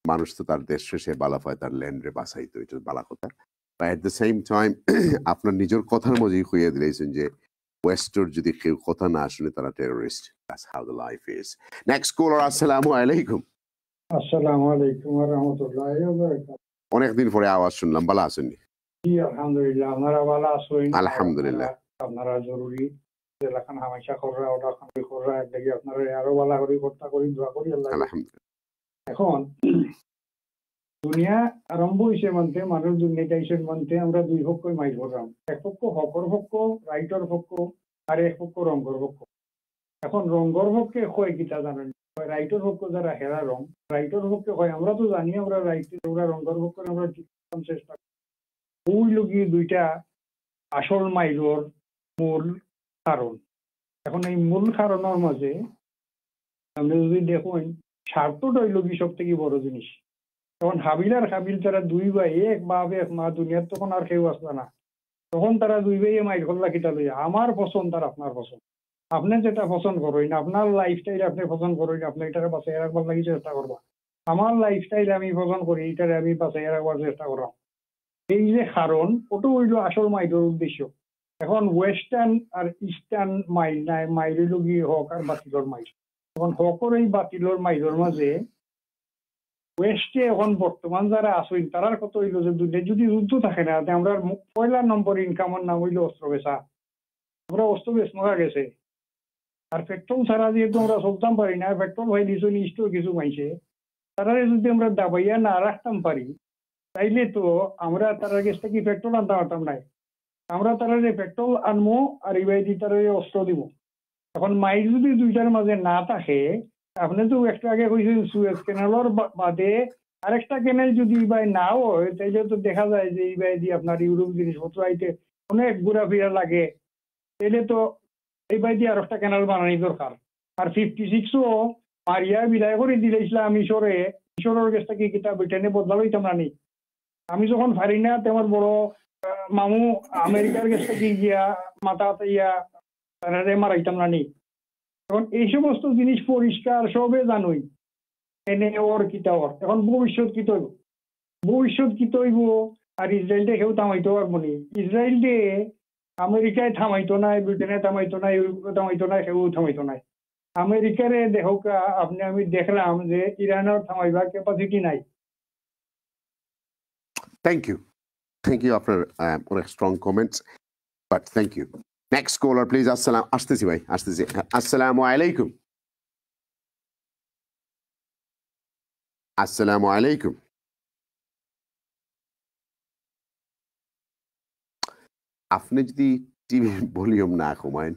মানুষ তো তার দেশ সে বালা পায়, তার ল্যান্ডে বাঁচাইতো, এটা বালা কথা। বা এট দ্য সেম টাইম আপনার নিজের কথার মধ্যেই হইয়া দিয়েছেন যে ওয়েস্টার যদি কেউ কথা না শুনে তারা terrorist. That's how the life is. Next caller, আসসালামু আলাইকুম। আসসালামু আলাইকুম ওয়া রাহমাতুল্লাহি ওয়া বারাকাতুহু। অনেকদিন পরে আওয়াজ শুনলাম, ভালো আছেন? জি আলহামদুলিল্লাহ, আপনারা ভালো আছেন? আলহামদুলিল্লাহ। আপনারা জরুরি এলাকান হামেশা করা ওটা করা দেখি আপনারা আরো ভালো করে করতে করি, দোয়া করি আল্লাহ। আলহামদুলিল্লাহ। এখন দুনিয়া আরম্ভ হয়েছে মানতে, মানুষ দুর্নীতির মানতে আমরা দুই পক্ষই মাইল করলাম, এক পক্ষ হকর পক্ষ, রাইটর পক্ষ, আর এক পক্ষ রঙ্গর পক্ষ। এখন রঙ্গর পক্ষে কয় কিতা জানেন, রাইটর পক্ষ যারা হেরা রং, রাইটর পক্ষে কয় আমরা তো জানি আমরা রাইট, আমরা রঙ্গর পক্ষে আমরা চেষ্টা ওই লগি দুইটা আসল মাইলর মূল কারণ। এখন এই মূল কারণের মাঝে আমরা যদি দেখুন স্বার্থটাই লগি সব থেকে বড় জিনিস। তখন হাবিল আর কাবিল তারা দুই ভাই, এক বাপ এক মা, দুনিয়ার তখন আর কেউ আসবে না, তখন তারা দুই ভাই মাইল করলা কিতা লইয়া আমার পছন্দ আর আপনার পছন্দ, আপনি যেটা পছন্দ করেন, আপনার লাইফস্টাইল আপনি পছন্দ করেন, আপনি এটাকে বাঁচাই রাখবার লাগি চেষ্টা করবা, আমার লাইফস্টাইল আমি পছন্দ করি, এটারে আমি বাঁচাই রাখবার চেষ্টা করলাম। এই যে কারণ ওটা হইল আসল মাইলের উদ্দেশ্য। এখন ওয়েস্টার্ন আর ইস্টার্ন মাইল নাই, মাইল হইল গিয়ে হক আর বাতিলর মাইল। এখন হকর এই বাতিলর মাইলের মাঝে ওয়েস্টে এখন বর্তমান যারা আসেন তারার কত হইল যে যদি যুদ্ধ থাকে না, আমরা পয়লা নম্বর ইনকামের নাম হইল অস্ত্র বেচা। আমরা অস্ত্র বেচমা গেছে, আর পেট্রোল ছাড়া যেহেতু আমরা চলতাম পারি না, পেট্রোল ভাই দিছো নিশ্চয় কিছু মাইছে, তারা যদি আমরা দাবাইয়া না রাখতাম পারি তাইলে তো আমরা তার কাছ থেকে পেট্রোল আনতে পারতাম নাই। আমরা তারা পেট্রোল আনবো আর এই বাইদি তারা অস্ত্র দিব। এখন মাইল যদি দুইটার মাঝে না থাকে, আপনি তো একটু আগে কইছেন সুয়েজ ক্যানেলের বাদে আরেকটা ক্যানেল যদি ভাই নাও হয় তাইলে তো দেখা যায় যে এই ভাই দিয়ে আপনার ইউরোপ জিনিসপত্র আইতে অনেক ঘোরাফেরা লাগে, তাইলে তো এই ভাই দিয়ে আর একটা ক্যানেল বানানি দরকার। আর 56ও মারিয়া বিদায় করে দিলে ইসলাম মিশরের কাছটা কি কিতা ব্রিটেনে বদলা লইতাম না। আমি যখন পারি না তোমার বড় মামু আমেরিকার কাছটা কি গিয়া মাথা ইয়া মারাইতাম না। এখন এই সমস্ত জিনিস পরিষ্কার সবে জানুই এনে ওর কিতা ওর এখন ভবিষ্যৎ কি তৈব, আর ইসরায়েলটা কেউ থামাইতে পারবো নি। ইসরায়েলটে আমেরিকায় থামাইতো নাই, ব্রিটেনে থামাইতো নাই, ইউরোপে থামাইতো নাই, কেউ থামাইতো নাই। আমেরিকারে দেখো আমি দেখলাম যে ইরানের থামাইবার ক্যাপাসিটি নাই। Thank you. Thank you after strong comments, but thank you. Next caller, please. Ashtesi bhai. Assalamu alaikum. Assalamu alaikum. আপনি যদি টিভি ভলিউম না কমায়েন।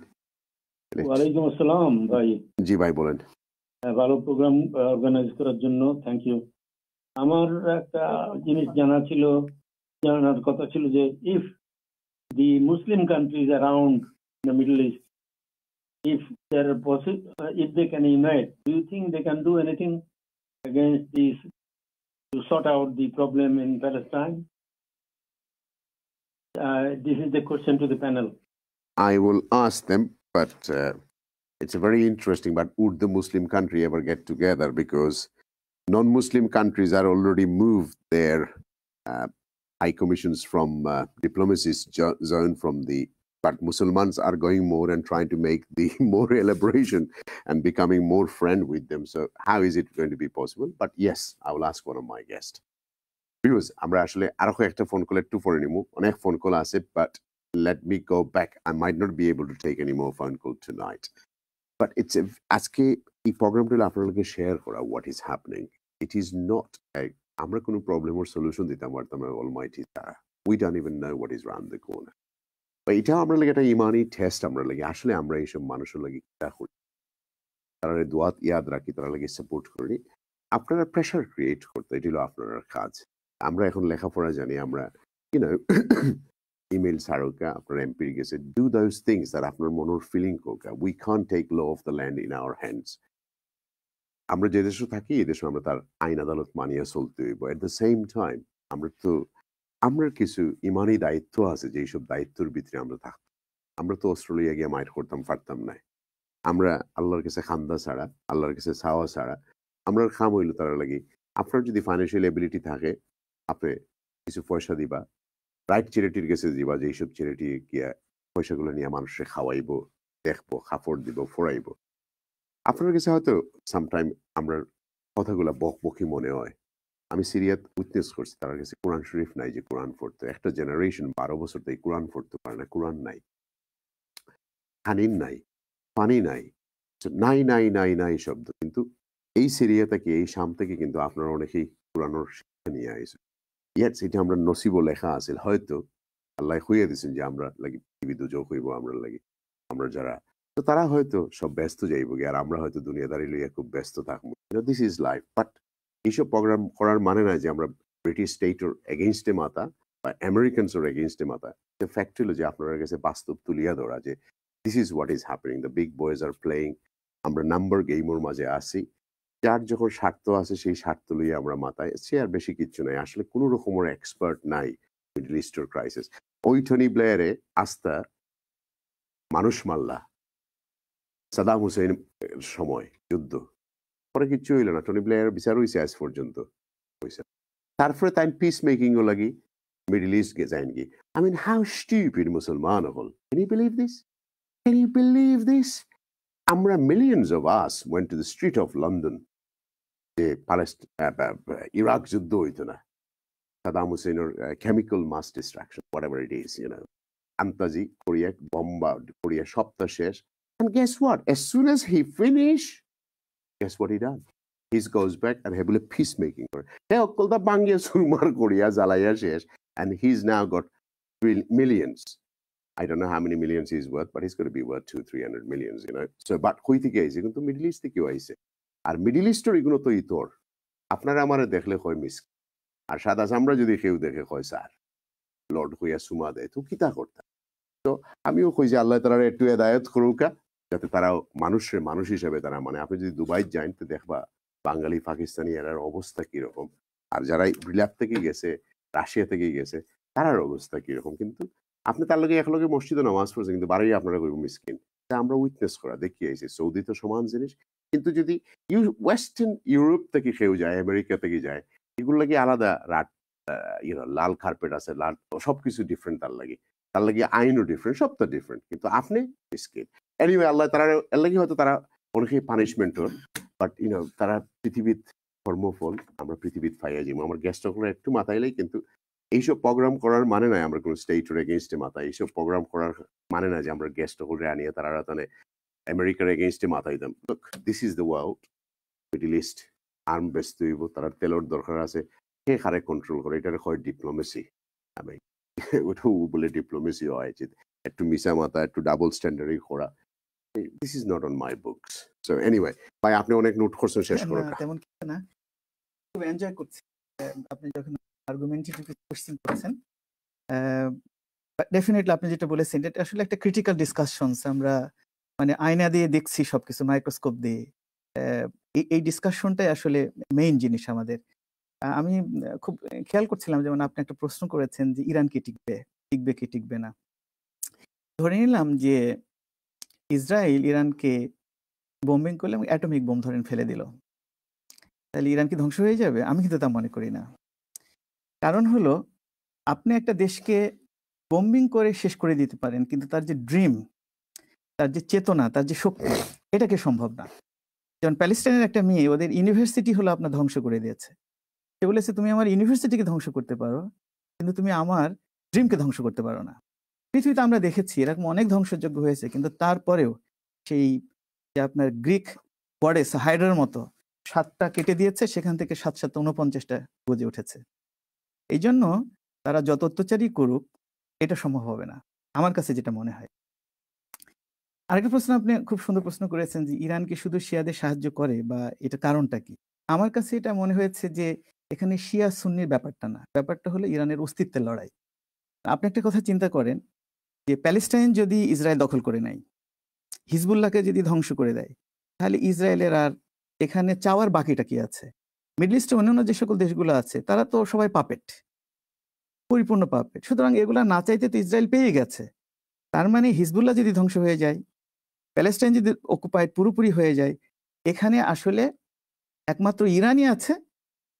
ওয়ালাইকুম আসসালাম ভাই। জি ভাই বলেন। ভালো প্রোগ্রাম অর্গানাইজ করার জন্য থ্যাংক ইউ। আমার একটা জিনিস জানার কথা ছিল যে if the Muslim countries around the Middle East, if they can unite, do you think they can do anything against this to sort out the problem in Palestine? This is the question to the panel. I will ask them, but it's a very interesting. But would the Muslim country ever get together? Because non-Muslim countries are already moved their high commissions from diplomacy zone from the, but Muslims are going more and trying to make the more elaboration and becoming more friend with them. So how is it going to be possible? But yes, I will ask one of my guests. Because আমরা আসলে আরো একটা phone call একটু পরে নিব, অনেক phone call আছে, but let me go back. I might not be able to take any more phone call tonight. But it's আজকে এই প্রোগ্রামটা আপনাদেরকে শেয়ার করা what is happening. It is not a আমরা কোনো প্রবলেমের সলিউশন দিতাম পারতাম অলমাইটি দ্বারা। We don't even know what is round the corner. বা এটা আমরা লাগে একটা ইমানি টেস্ট আমরা লাগে। আসলে আমরা এইসব মানুষের লাগে কিতা করি, তারা দোয়াত ইয়াদ রাখি, তারা লাগে সাপোর্ট করি। আপনারা প্রেশার ক্রিয়েট করতে, এটি হলো আপনার কাজ। আমরা এখন লেখাপড়া জানি, আমরা ইমেল ছাড়োকা, আপনার এমপির গেছে, ডু দোজ থিংস দ্যাট আপনার মনের ফিলিং কোকা। We can't take law of the land in our hands. আমরা যে দেশে থাকি এই দেশে আমরা তার আইন আদালত মানিয়ে চলতে হইব। এট দ্য সেম টাইম আমরা কিছু ইমানি দায়িত্ব আছে, যে এইসব দায়িত্বের ভিতরে আমরা থাকতাম। আমরা তো অস্ট্রেলিয়া গিয়ে মাইট করতাম পারতাম না। আমরা আল্লাহর কাছে খান্দা ছাড়া, আল্লাহর কাছে ছাওয়া ছাড়া আমরা খাম হইল তারা লাগি। আপনার যদি ফাইন্যান্সিয়াল এবিলিটি থাকে, আপনি কিছু পয়সা দিবা, রাইট চ্যারিটির কাছে দিবা, যে এইসব চ্যারিটি গিয়া পয়সাগুলো নিয়ে মানুষে খাওয়াইবো, দেখবো, কাপড় দিব, ফোরাইবো। আপনার কাছে হয়তো সামটাইম আমরা কথাগুলো বকবকি মনে হয়। আমি সিরিয়াত উইটনেস করছি, তার কাছে কোরআন শরীফ নাই যে কোরআন পড়তো। একটা জেনারেশন 12 বছর তাই কোরআন পড়তে পারে না। কোরআন নাই, খানিন নাই, পানি নাই, নাই নাই নাই নাই শব্দ। কিন্তু এই সিরিয়া থেকে, এই শাম থেকে কিন্তু আপনারা অনেকেই কোরআনের শিক্ষা নিয়ে আসে। ইয়াস, এটা আমরা নসিব লেখা আছে, হয়তো আল্লাহ হইয়া দিচ্ছেন যে আমরা লাগি টিভি দুজক হইব, আমরা লাগি আমরা যারা, তো তারা হয়তো সব ব্যস্ত যাইব গিয়ে, আর আমরা হয়তো দুনিয়াদারি লইয়া খুব ব্যস্ত থাকবো। This is life. বাট এইসব প্রোগ্রাম করার মানে না যে আমরা ব্রিটিশ স্টেটের এগেইনস্টে মাথা বা আমেরিকানসের এগেইনস্টে মাথা। ফ্যাক্ট হলো যে আপনার কাছে বাস্তব তুলিয়া ধরা যে this is what is happening, the big boys are playing. আমরা নাম্বার গেমের মাঝে আসি, যার যখন স্বার্থ আছে সেই স্বার্থ লইয়া আমরা মাথায়, সে আর বেশি কিচ্ছু নাই। আসলে কোনো রকমের এক্সপার্ট নাই মিডল ইস্টের ক্রাইসিস। ওই টনি ব্লেয়ারে আস্থা মানুষ মাল্লা, সাদাম হুসেন সময় যুদ্ধ, পরে কিচ্ছু হইল না। টনি ব্লেয়ার বিচার হয়েছে আজ পর্যন্ত হয়েছে। তারপরে তাই পিস মেকিং ও লাগি মিডল ইস্ট গে যাইন কি। I mean, how stupid মুসলমান হল। Can you believe this? Can you believe this? আমরা millions of us went to the street of London. যে ইরাক যুদ্ধ হইতো না, সাদাম হুসেনের chemical mass destruction, whatever it is, you know, আন্তাজি করিয়া, বম্বা করিয়া, সপ্তাহ শেষ। And guess what? As soon as he finished, guess what he done? He goes back and he will peacemaking. He okolda bangiya surmar koriya jalaiya shesh, and he's now got millions. I don't know how many millions he's worth, but he's going to be worth 200-300 millions, you know. So, but koi theke aise, kintu Middle East theke aise. Ar Middle East er egulo to itor. আপনারা আমারে দেখলে কয় miss, আর সাদা চামড়া যদি কেউ দেখে কয় স্যার লর্ড হইয়া সুমা দেয়, তো কিতা করতাম। তো আমিও কই যে আল্লাহ তারা একটু হেদায়ত করুকা, যাতে তারাও মানুষের মানুষ হিসেবে তারা মানে, আপনি যদি দুবাই যান তো দেখবা বাঙালি পাকিস্তানি এরার অবস্থা কিরকম, আর যারা রিল্যাপ থেকে গেছে, রাশিয়া থেকে গেছে, তারার অবস্থা কিরকম। কিন্তু আপনি তার লগে একলগে মসজিদে নামাজ পড়ছেন, কিন্তু বাড়ি আপনারা কইব মিসকিন। আমরা উইটনেস করা দেখি আইছি, সৌদি তো সমান জিনিস। কিন্তু যদি ওয়েস্টার্ন ইউরোপ থেকে কেউ যায়, আমেরিকা থেকে যায়, এগুলো লাগে আলাদা রাত, লাল কার্পেট আছে, লাল সবকিছু ডিফারেন্ট, তার লাগে আইনও ডিফারেন্ট, সব তো ডিফারেন্ট। কিন্তু আপনি মিসকিন। এনিওয়ে আল্লাহ তারা এর লাগে হয়তো তারা অনেকেই পানিশমেন্টর, বাট তারা পৃথিবীর কর্মফল আমরা পৃথিবীর পাইয়া যাবো। আমার গেস্ট সকলে একটু মাথাইলেই, কিন্তু এইসব প্রোগ্রাম করার মানে নাই আমরা কোনো স্টেটের এগেনস্টে মাথা, এইসব প্রোগ্রাম করার মানে না যে আমরা গেস্ট সকলে আনিয়ে তারা তাহলে আমেরিকার এগেনস্টে মাথাই দাম। Look, this is the world, middle east arm ব্যস্ত হইব, তারা তেলর দরকার আছে, কে কারে কন্ট্রোল করে, এটার হয় ডিপ্লোমেসি। আমি ওটাও বলে ডিপ্লোমেসি হয় যে একটু মিশা মাথা, একটু ডাবল স্ট্যান্ডার্ডই করা। This is not on my books. So anyway ভাই, আপনি অনেক নোট করছেন, শেষ করুন। তেমন কিছু না, খুব এনজয় করছি আপনি যখন আর্গুমেন্টেটিভ কোশ্চেন করেছেন। ডেফিনেটলি আপনি যেটা বলেছেন এটা আসলে একটা ক্রিটিক্যাল ডিসকাশনস। আমরা মানে আয়না দিয়ে দেখছি সবকিছু, মাইক্রোস্কোপ দিয়ে। এই ডিসকাশনটাই আসলে মেইন জিনিস আমাদের। আমি খুব খেয়াল করছিলাম, যেমন আপনি একটা প্রশ্ন করেছেন যে ইরান কি টিকবে কি টিকবে না। ধরে নিলাম যে ইসরায়েল ইরানকে বোম্বিং করলে এবং অ্যাটমিক বোম ধরেন ফেলে দিল, তাহলে ইরান কি ধ্বংস হয়ে যাবে? আমি কিন্তু তা মনে করি না। কারণ হলো, আপনি একটা দেশকে বোম্বিং করে শেষ করে দিতে পারেন, কিন্তু তার যে ড্রিম, তার যে চেতনা, তার যে শক্তি, এটাকে সম্ভব না। যেমন প্যালেস্টাইনের একটা মেয়ে ওদের ইউনিভার্সিটি হলো আপনার ধ্বংস করে দিয়েছে। সে বলেছে তুমি আমার ইউনিভার্সিটিকে ধ্বংস করতে পারো, কিন্তু তুমি আমার ড্রিমকে ধ্বংস করতে পারো না। পৃথিবীতে আমরা দেখেছি এরকম অনেক ধ্বংসযোগ্য হয়েছে, কিন্তু তারপরেও সেই যে আপনার গ্রিক গডেস হাইড্রার মতো 7টা কেটে দিয়েছে, সেখান থেকে 7 7 49টা গজে উঠেছে। এই জন্য তারা যত অত্যাচারই করুক, এটা সম্ভব হবে না আমার কাছে যেটা মনে হয়। আরেকটা প্রশ্ন আপনি খুব সুন্দর প্রশ্ন করেছেন যে ইরান কি শুধু শিয়াদের সাহায্য করে, বা এটা কারণটা কি? আমার কাছে এটা মনে হয়েছে যে এখানে শিয়া সুন্নির ব্যাপারটা না, ব্যাপারটা হলো ইরানের অস্তিত্বের লড়াই। আপনি একটা কথা চিন্তা করেন যে প্যালেস্টাইন যদি ইসরায়েল দখল করে নেয়, হিজবুল্লাহকে যদি ধ্বংস করে দেয়, তাহলে ইসরায়েলের আর এখানে চাওয়ার বাকিটা কি আছে? মিডল ইস্টে অন্যান্য যে সকল দেশগুলো আছে তারা তো সবাই পাপেট, পরিপূর্ণ পাপেট। সুতরাং এগুলা না চাইতে তো ইসরায়েল পেয়ে গেছে। তার মানে হিজবুল্লাহ যদি ধ্বংস হয়ে যায়, প্যালেস্টাইন যদি অকুপাইড পুরোপুরি হয়ে যায়, এখানে আসলে একমাত্র ইরানই আছে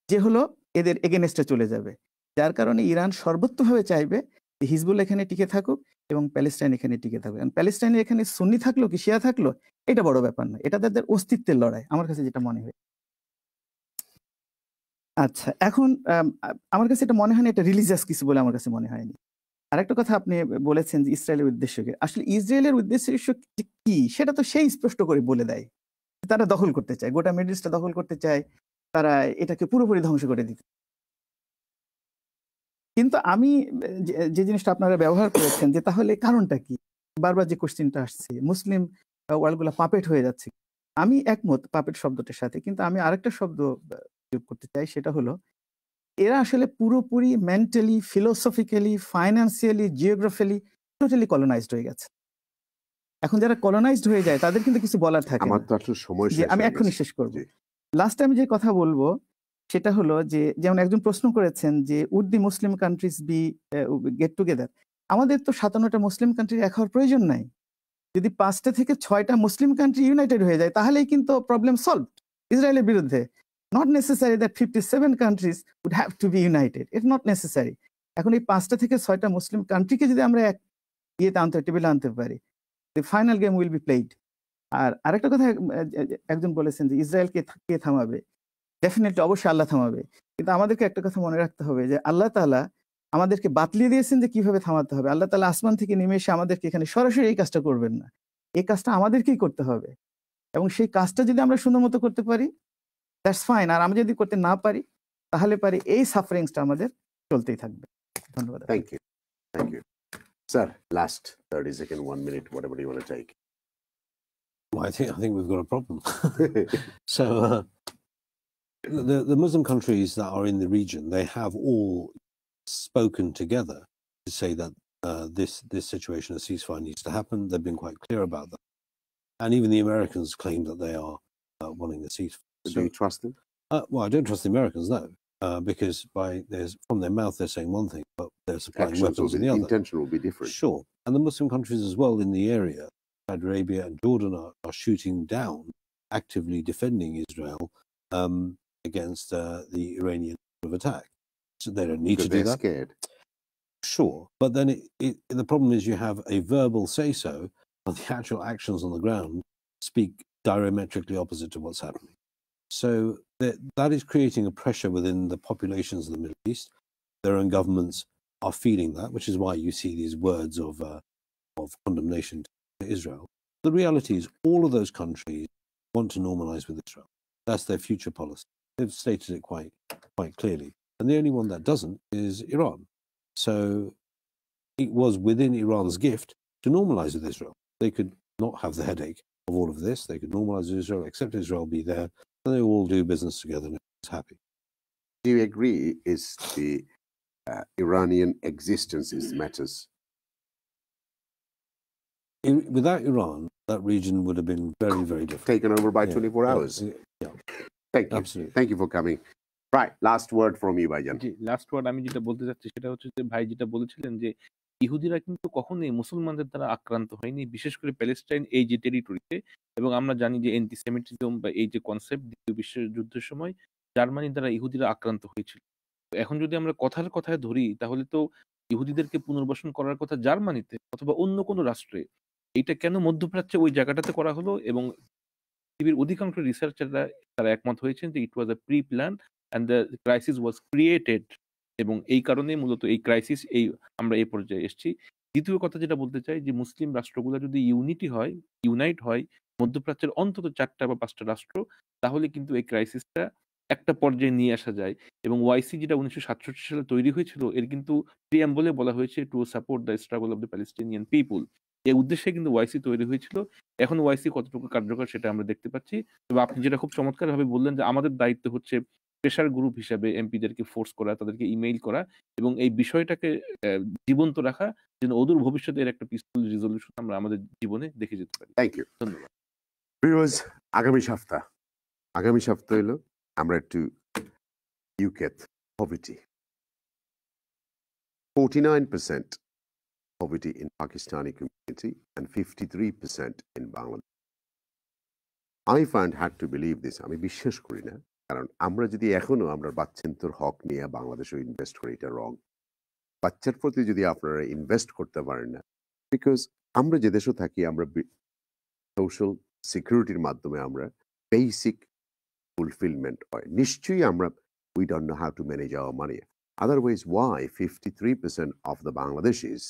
যে হলো এদের এগেনস্টে চলে যাবে। যার কারণে ইরান সর্বোত্তভাবে চাইবে যে হিজবুল্লাহ এখানে টিকে থাকুক এবং প্যালেস্টাইন এখানে টিকে থাকুক। কারণ প্যালেস্টাইনে এখানে সুন্নি থাকলো কি শিয়া থাকলো, এটা বড় ব্যাপার না, এটা তাদের অস্তিত্বের লড়াই, আমার কাছে যেটা মনে হয়। আচ্ছা, এখন আমার কাছে এটা মনে হয় না এটা রিলিজিয়াস কিছু বলে আমার কাছে মনে হয়নি। আরেকটা কথা আপনি বলেছেন যে ইসরায়েলের উদ্দেশ্যকে, আসলে ইসরায়েলের উদ্দেশ্য কি সেটা তো সেই স্পষ্ট করে বলে দেয়। তারা দখল করতে চায়, গোটা মিডল ইস্টটা দখল করতে চায়, তারা এটাকে পুরোপুরি ধ্বংস করে দিতে। কিন্তু আমি যে জিনিসটা আপনারা ব্যবহার করেছেন যে তাহলে কারণটা কি, বারবার যে কোশ্চেনটা আসছে, মুসলিম ওয়ার্ল্ডগুলো পাপেট হয়ে যাচ্ছে, আমি একমত পাপেট শব্দটার সাথে, কিন্তু আমি আরেকটা শব্দ যোগ করতে চাই, সেটা হলো এরা আসলে পুরোপুরি mentally, philosophically, financially, geographically totally colonised হয়ে গেছে। এখন যারা কলোনাইজড হয়ে যায় তাদের কিন্তু কিছু বলার থাকে না। আমি এখনই শেষ করব। লাস্ট টাইম যে কথা বলবো সেটা হলো যে, যেমন একজন প্রশ্ন করেছেন যে would the Muslim countries be get together. আমাদের তো 57টা মুসলিম কান্ট্রি এক হওয়ার প্রয়োজন নাই। যদি 5টা থেকে 6টা মুসলিম কান্ট্রি ইউনাইটেড হয়ে যায়, তাহলেই কিন্তু প্রবলেম সলভড ইসরায়েলের বিরুদ্ধে। Not necessary that 57 countries would have to be united. It's not necessary. এখন এই 5টা থেকে 6টা মুসলিম কান্ট্রিকে যদি আমরা এক টেবিলে আনতে পারি, the final game will be played. আর আরেকটা কথা একজন বলেছেন যে ইসরায়েলকে কে থামাবে? ডেফিনেটলি অবশ্যই আল্লাহ থামাবে। কিন্তু আমাদেরকে একটা কথা মনে রাখতে হবে যে আল্লাহ তাআলা আমাদেরকে বাতলিয়ে দিয়েছেন যে কিভাবে থামাতে হবে। আল্লাহ তাআলা আসমান থেকে নেমে এসে আমাদেরকে এখানে সরাসরি এই কাজটা করবেন না, এই কাজটা আমাদেরকেই করতে হবে। এবং সেই কাজটা যদি আমরা সুন্দর মতো করতে পারি, দ্যাটস ফাইন। আর আমরা যদি করতে না পারি, তাহলে এই সাফারিংসটা আমাদের চলতেই থাকবে। ধন্যবাদ। Thank you sir. Last 30 second, 1 minute, whatever you want to take. Well, I think we've got a problem. So the Muslim countries that are in the region, they have all spoken together to say that this situation, a ceasefire, needs to happen. They've been quite clear about that, and even the Americans claim that they are wanting a ceasefire. Do you trust them? Well, I don't trust the Americans, no, because from their mouth they're saying one thing, but they're supplying Actions weapons will in be, the other. intention will be different. Sure, and the Muslim countries as well in the area, Saudi Arabia and Jordan, are shooting down, actively defending Israel against the Iranian attack. So they don't need to do they're that. Scared. Sure, but then the problem is you have a verbal say-so, but the actual actions on the ground speak diametrically opposite to what's happening. So that is creating a pressure within the populations of the Middle East. Their own governments are feeling that, which is why you see these words of condemnation to Israel. The reality is all of those countries want to normalize with Israel. That's their future policy. They've stated it quite clearly. And the only one that doesn't is Iran. So it was within Iran's gift to normalize with Israel. They could not have the headache of all of this. They could normalize with Israel, accept Israel be there, and they all do business together and everyone's happy. Do you agree is the Iranian existence is matters? Without Iran, that region would have been very, very different. Taken over by 24 hours. Yeah. Thank you. Absolutely. Thank you for coming. Right, last word from you, ভাইজান। জি, last word আমি যেটা বলতে চাচ্ছি সেটা হচ্ছে যে ভাই যেটা বলেছিলেন যে ইহুদিরা কিন্তু কখনোই মুসলমানদের দ্বারা আক্রান্ত হয়নি, বিশেষ করে প্যালেস্টাইন এই যে টেরিটরিতে। এবং আমরা জানি যে অ্যান্টিসেমিটিজম বা এই যে কনসেপ্ট দ্বিতীয় বিশ্বযুদ্ধের সময় জার্মানির দ্বারা ইহুদিরা আক্রান্ত হয়েছিল। এখন যদি আমরা কথায় ধরি তাহলে তো ইহুদিদেরকে পুনর্বাসন করার কথা জার্মানিতে অথবা অন্য কোনো রাষ্ট্রে, এইটা কেন মধ্যপ্রাচ্যে ওই জায়গাটাতে করা হলো? এবং পৃথিবীর অধিকাংশ রিসার্চাররা তারা একমত হয়েছেন যে it was a pre plan and the crisis was created, এবং এই কারণে মূলত এই ক্রাইসিস আমরা এই পর্যায়ে এসেছি। দ্বিতীয় কথা যেটা বলতে চাই যে মুসলিম রাষ্ট্রগুলো যদি ইউনাইট হয় মধ্যপ্রাচ্যের অন্তত 4টা বা 5টা রাষ্ট্র, তাহলে কিন্তু এই ক্রাইসিসটা একটা পর্যায়ে নিয়ে আসা যায়। এবং ওয়াইসি যেটা 1967 সালে তৈরি হয়েছিল, এর কিন্তু প্রিয়াম্বলে বলা হয়েছে to support the struggle of the Palestinian people. এই উদ্দেশ্যে কিন্তু ওয়াইসি তৈরি হয়েছিল। এখন ওয়াইসি কতটুকু কার্যকর সেটা আমরা দেখতে পাচ্ছি। তবে আপনি যেটা খুব চমৎকারভাবে বললেন যে আমাদের দায়িত্ব হচ্ছে প্রেশার গ্রুপ হিসাবে এমপিদেরকে ফোর্স করা, তাদেরকে ইমেইল করা এবং এই বিষয়টাকে জীবন্ত রাখা, যেন অদূর ভবিষ্যতে এর একটা পিসফুল রিজলিউশন আমরা আমাদের জীবনে দেখে যেতে পারি। Thank you. ধন্যবাদ। ভিউয়ার্স, আগামী সপ্তাহ হলো আমরা একটু ইউকেত poverty 49% poverty in Pakistani community and 53% in Bangladesh. I find hard to believe this. আমি বিশ্বাস করি না, কারণ আমরা যদি এখনো আমরা বাচ্চান্তর হক নিয়ে বাংলাদেশে ইনভেস্ট করি, এটা রং। বাচ্চার প্রতি যদি আপনারা ইনভেস্ট করতে পারেন না, বিকজ আমরা যে দেশে থাকি আমরা সোশ্যাল সিকিউরিটির মাধ্যমে আমরা বেসিক ফুলফিলমেন্ট হয়। নিশ্চয়ই আমরা we don't know how to manage our money. Otherwise, why 53% of the Bangladeshis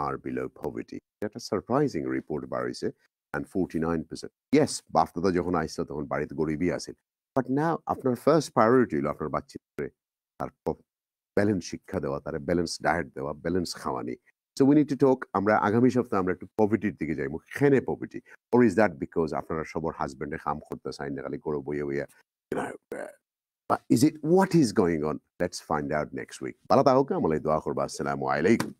are below poverty? That's a surprising report বাড়িছে, and 49%. Yes, বাফতাদা যখন আইসা তখন বাড়িতে গরিবই আছে, বাট নাও আপনার ফার্স্ট প্রায়োরিটি হলো আপনার বাচ্চাদের তার ব্যালেন্স শিক্ষা দেওয়া, তার ব্যালেন্স ডায়েট দেওয়া, balance খাওয়ানি। So we need to talk, আমরা আগামী সপ্তাহে আমরা একটু পভার্টির দিকে যাইব। কেন poverty? Or is that because আপনারা সবার হাজবেন্ডে কাম করতে চাই না, খালি করে বইয়ে Is it what is going on? Let's find out next week. ভালো থাকুক, আমলাই দোয়া করবা। আসসালামু আলাইকুম।